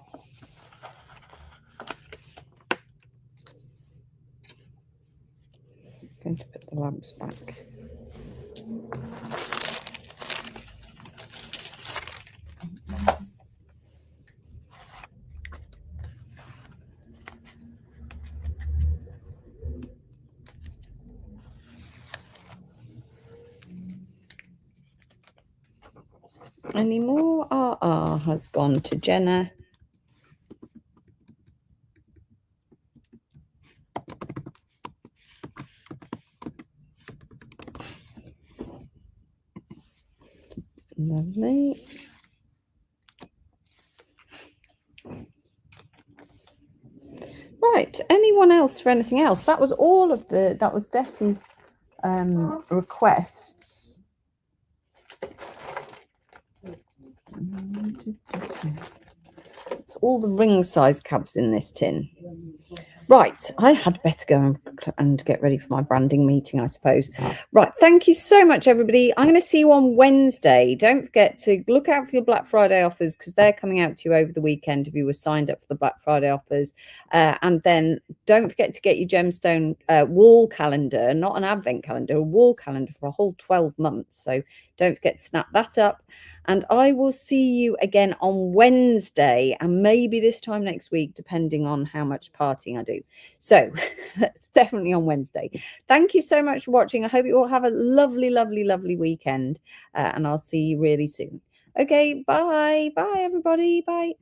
Going to put the lamps back. Any more? RR has gone to Jenna. Lovely. Right. Anyone else for anything else? That was all of that was Desi's requests. It's all the ring size cabs in this tin. Right, I had better go and get ready for my branding meeting, I suppose. Right, thank you so much, everybody. I'm going to see you on Wednesday. Don't forget to look out for your Black Friday offers because they're coming out to you over the weekend if you were signed up for the Black Friday offers. And then don't forget to get your gemstone wall calendar, not an advent calendar, a wall calendar for a whole 12 months. So don't forget to snap that up. And I will see you again on Wednesday and maybe this time next week, depending on how much partying I do. So it's definitely on Wednesday. Thank you so much for watching. I hope you all have a lovely, lovely, lovely weekend. And I'll see you really soon. Okay, bye. Bye, everybody. Bye.